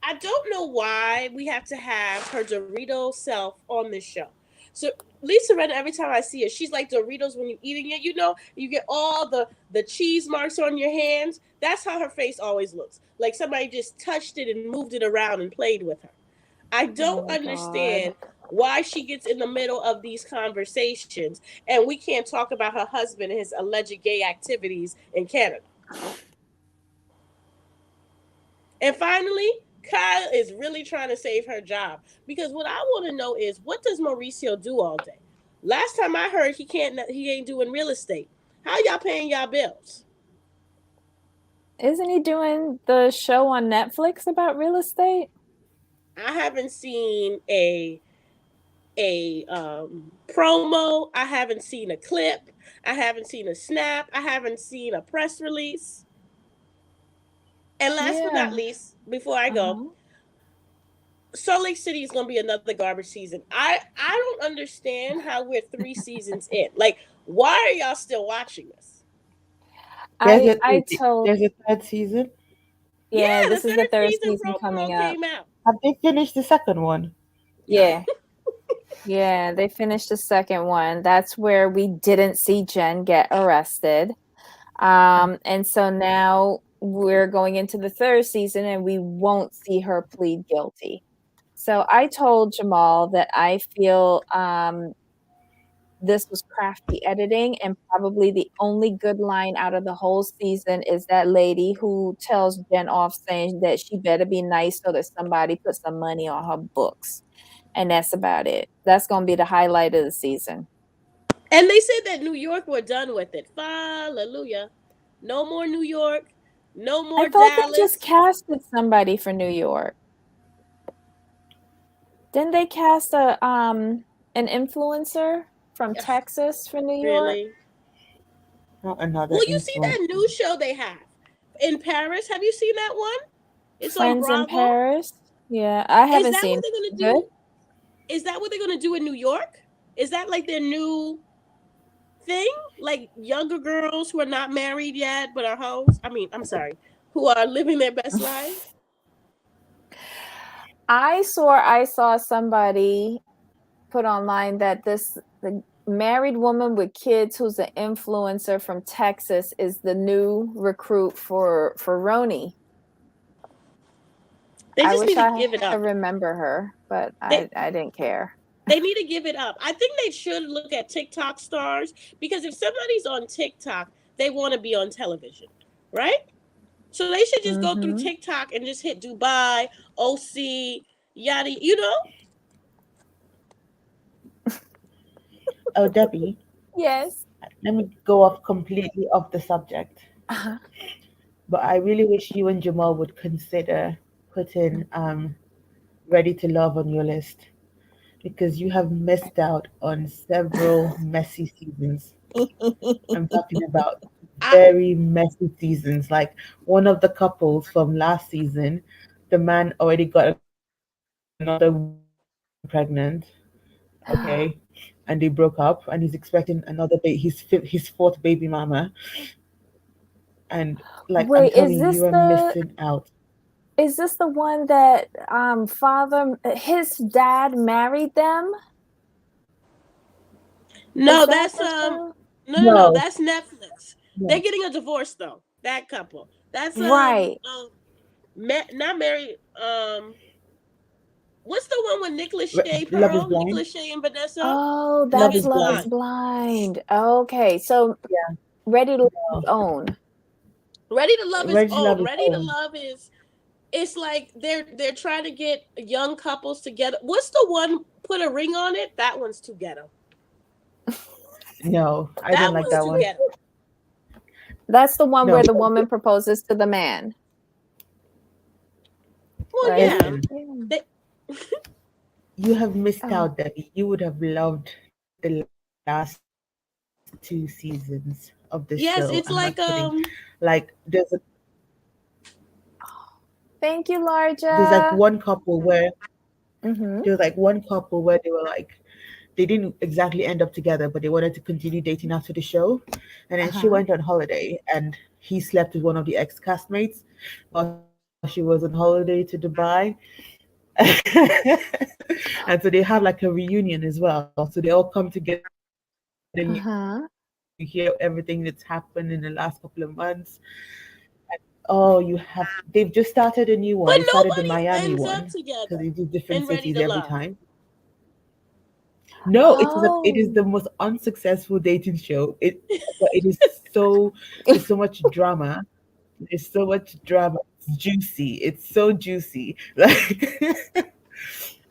I don't know why we have to have her Dorito self on this show. So Lisa Renna, every time I see her, she's like Doritos when you're eating it. You get all the cheese marks on your hands. That's how her face always looks. Like somebody just touched it and moved it around and played with her. I Oh don't my God. understand why she gets in the middle of these conversations and we can't talk about her husband and his alleged gay activities in Canada. And finally, Kyle is really trying to save her job because what I want to know is what does Mauricio do all day? Last time I heard he ain't doing real estate. How y'all paying y'all bills? Isn't he doing the show on Netflix about real estate? I haven't seen a a promo. I haven't seen a clip. I haven't seen a snap. I haven't seen a press release. And last but not Yeah. least, before I go, Uh-huh. Salt Lake City is gonna be another garbage season. I don't understand how we're 3 seasons in. Like, why are y'all still watching this? I told there's a third season. yeah, Yeah, the this is the third third season season coming promo up. came out. Have they finished the second one? Yeah. No. Yeah, they finished the second one. That's where we didn't see Jen get arrested. And so now we're going into the third season and we won't see her plead guilty. So I told Jamal that I feel this was crafty editing, and probably the only good line out of the whole season is that lady who tells Jen off saying that she better be nice so that somebody puts some money on her books. And that's about it. That's going to be the highlight of the season. And they said that New York were done with it. Hallelujah. No more New York. No I more thought they just Dallas. casted somebody for New York. Didn't they cast a an influencer from Texas for New York? Really? Not another Well, you see that influencer. new show they have in Paris? Have you seen that one? It's on Friends in Bravo. Paris? Yeah, I Is haven't that what seen. they're gonna Good. do? Is that what they're gonna do in New York? Is that like their new thing? Like younger girls who are not married yet but are hoes? I mean, I'm sorry, who are living their best lives? I saw somebody put online that the married woman with kids who's an influencer from Texas is the new recruit for Roni. They I just wish need to I give it up. remember her, but They I didn't care. they need to give it up. I think they should look at TikTok stars because if somebody's on TikTok, they want to be on television, right? So they should just go through Mhm. TikTok and just hit Dubai, OC, yada, you know? Oh, Debbie, Yes. let me go off completely off the subject. Uh-huh. But I really wish you and Jamal would consider putting Ready to Love on your list because you have missed out on several messy seasons. I'm talking about I very messy seasons. Like one of the couples from last season, the man already got another woman pregnant, okay, and they broke up, and he's expecting another his fourth baby mama, and like I'm telling you, Wait, you are missing out. is this the one that father his dad married them? Is no, that that's the show? no, No, that's Netflix. They're no. getting a divorce though. That couple. That's Right. not married. What's the one with Nicholas Shea Love is Pearl, blind. Nicholas Shea and Vanessa? Oh, Love Love that's is is Love is blind. Blind. Blind. Okay. So Yeah. Ready to Love his No. own. Ready to Love is Reggie Love own. is Ready to own. Love is it's like they're trying to get young couples together. What's the one put a ring on it? That one's too ghetto. No, I didn't That like one's that too one. ghetto. That's the one No, where the woman proposes to the man, Well, right? yeah. listen, Yeah. They, you have missed Oh. out, Debbie. You would have loved the last 2 seasons of this show. I'm not kidding. yes, it's Like like Thank you, there's like Larja. one couple where Mhm. there was like one couple where they were like they didn't exactly end up together, but they wanted to continue dating after the show. And then she Uh-huh. went on holiday and he slept with one of the ex castmates while she was on holiday to Dubai. And so they have like a reunion as well. So they all come together and you hear everything that's happened in the Uh-huh. last couple of months. Oh, they've just started a new one. They started the Miami one but because they do nobody different ends up cities every together time. and Ready to Love. No, it is the most Oh. unsuccessful dating show. But it is there's so much drama. There's so much drama. It's juicy. It's so juicy. Like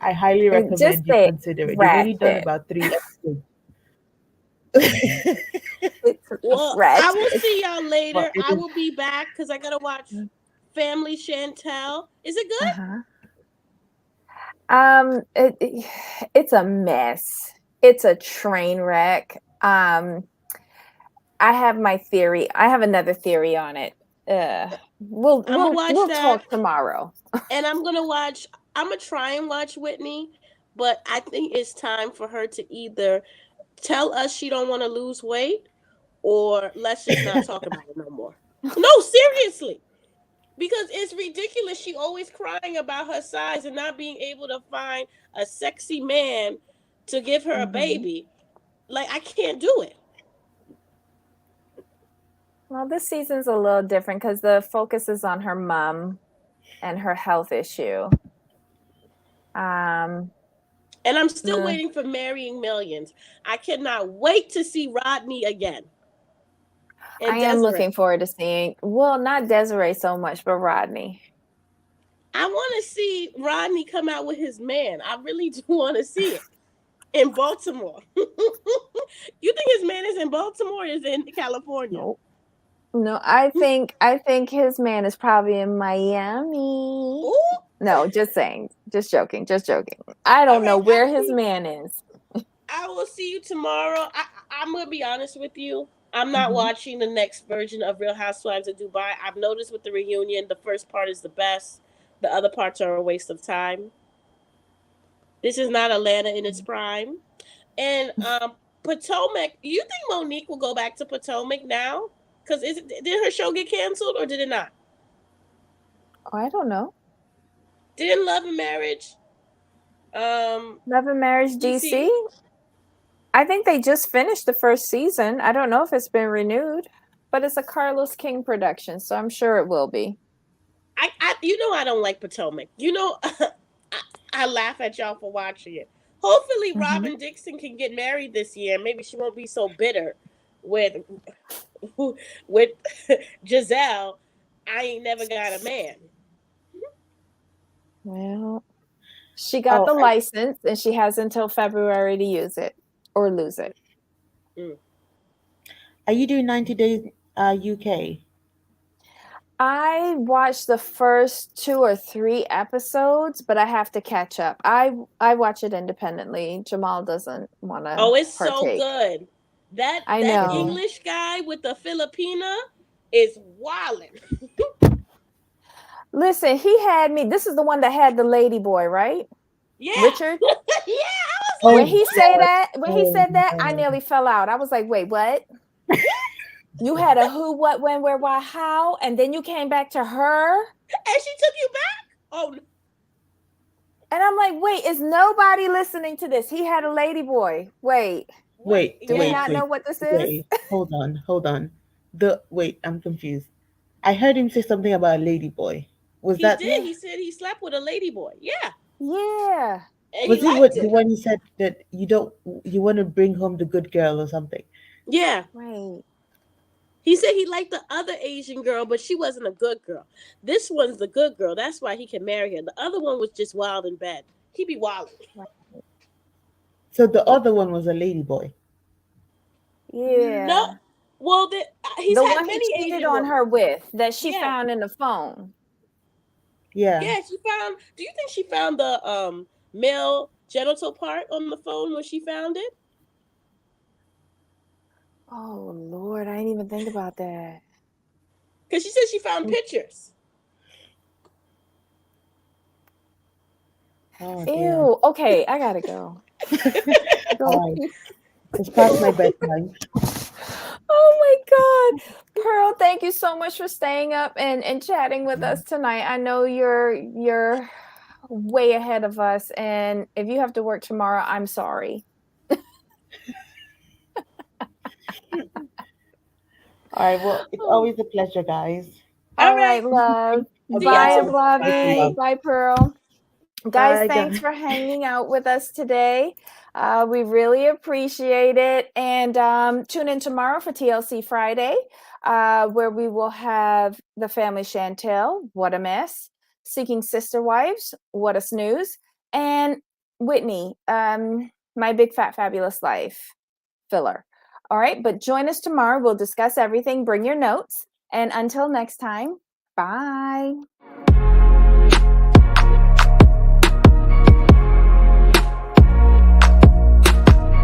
I highly Just recommend you say consider it. They've only done ratchet. about 3 episodes. It's Well, I will ratchet. see y'all But later. it I is will be back because I gotta watch Family Chantel. Is it good? Uh-huh. It's a mess. It's a train wreck. I have my theory. I have another theory on it. We'll I'm gonna we'll watch we'll that, talk tomorrow. and I'm gonna watch. I'm gonna try and watch Whitney, but I think it's time for her to either tell us she don't want to lose weight, or let's just not talk about it no more. No, seriously, because it's ridiculous. She always crying about her size and not being able to find a sexy man to give her a Mhm. baby. Like I can't do it. Well, this season's a little different because the focus is on her mom and her health issue. Um, And I'm still uh, waiting for Marrying Millions. I cannot wait to see Rodney again I and am Desiree. looking forward to seeing, well, not Desiree so much, but Rodney. I want to see Rodney come out with his man. I really do want to see it in Baltimore. You think his man is in Baltimore or is in California? Nope. No, I think his man is probably in Miami. Ooh, No, just saying. Just joking, just joking. I all don't know right. where his man is. I will see you tomorrow. I'm gonna be honest with you. I'm not Mhm. watching the next version of Real Housewives of Dubai. I've noticed with the reunion, the first part is the best. The other parts are a waste of time. This is not Atlanta in its prime. And Potomac, you think Monique will go back to Potomac now? Because did her show get canceled or did it not? Oh, I don't know. Didn't Love and Marriage, Love and Marriage DC? DC? I think they just finished the first season. I don't know if it's been renewed, but it's a Carlos King production, so I'm sure it will be. You know I don't like Potomac. You know I laugh at y'all for watching it. Hopefully Mhm. Robin Dixon can get married this year. Maybe she won't be so bitter with with Giselle. I ain't never got a man. Well, she got Oh, the license and she has until February to use it or lose it. Mm. are you doing 90 days UK? I watched the first 2 or 3 episodes, but I have to catch up. I watch it independently. Jamal doesn't wanna Oh, it's so partake. good. I That Okay. know. English guy with the Filipina is wildin'. Listen, he had me, this is the one that had the lady boy, right? Yeah. Richard? Yeah. I was When like, Oh he say God. what? that, when he Oh said that, I no. nearly fell out. I was like, "Wait, what? You had a who, what, when, where, why, how, and then you came back to her?" And she took you back? Oh, And I'm like, "Wait, is nobody listening to this? He had a lady boy. Wait, what? Wait, do we wait, not Yes. know wait, what this is?" wait. Hold on. I'm confused. I heard him say something about a lady boy. Was He that did. Yeah. He said he slept with a lady boy. Yeah. Yeah. And he was it liked what the it. one he said that you want to bring home the good girl or something? Yeah. Right. He said he liked the other Asian girl, but she wasn't a good girl. This one's the good girl. That's why he can marry her. The other one was just wild in bed. He be wild. Right. So the other one was a lady boy. No. Yeah. Well, he's The had one he many cheated Asian on women. her with that she Yeah. found in the phone. Yeah. Yeah, she found. Do you think she found the male genital part on the phone when she found it? Oh Lord, I didn't even think about that. Because she said she found pictures. Oh dear. Ew. Okay, I gotta go. Go. All right. It's past my bedtime. Oh my God. Pearl, thank you so much for staying up and chatting with us tonight. I know you're way ahead of us, and if you have to work tomorrow, I'm sorry. All right. Well, it's Oh, always a pleasure, guys. All all right. right, love. See you Bye, tomorrow. Bye. Ablavi. Bye. Bye, Bye, Pearl. Guys, thanks guys. for hanging out with us today. We really appreciate it. And tune in tomorrow for TLC Friday, where we will have The Family Chantel, What a Mess, Seeking Sister Wives, What a Snooze, and Whitney, My Big Fat Fabulous Life filler. All right, but join us tomorrow. We'll discuss everything. Bring your notes. And until next time, bye.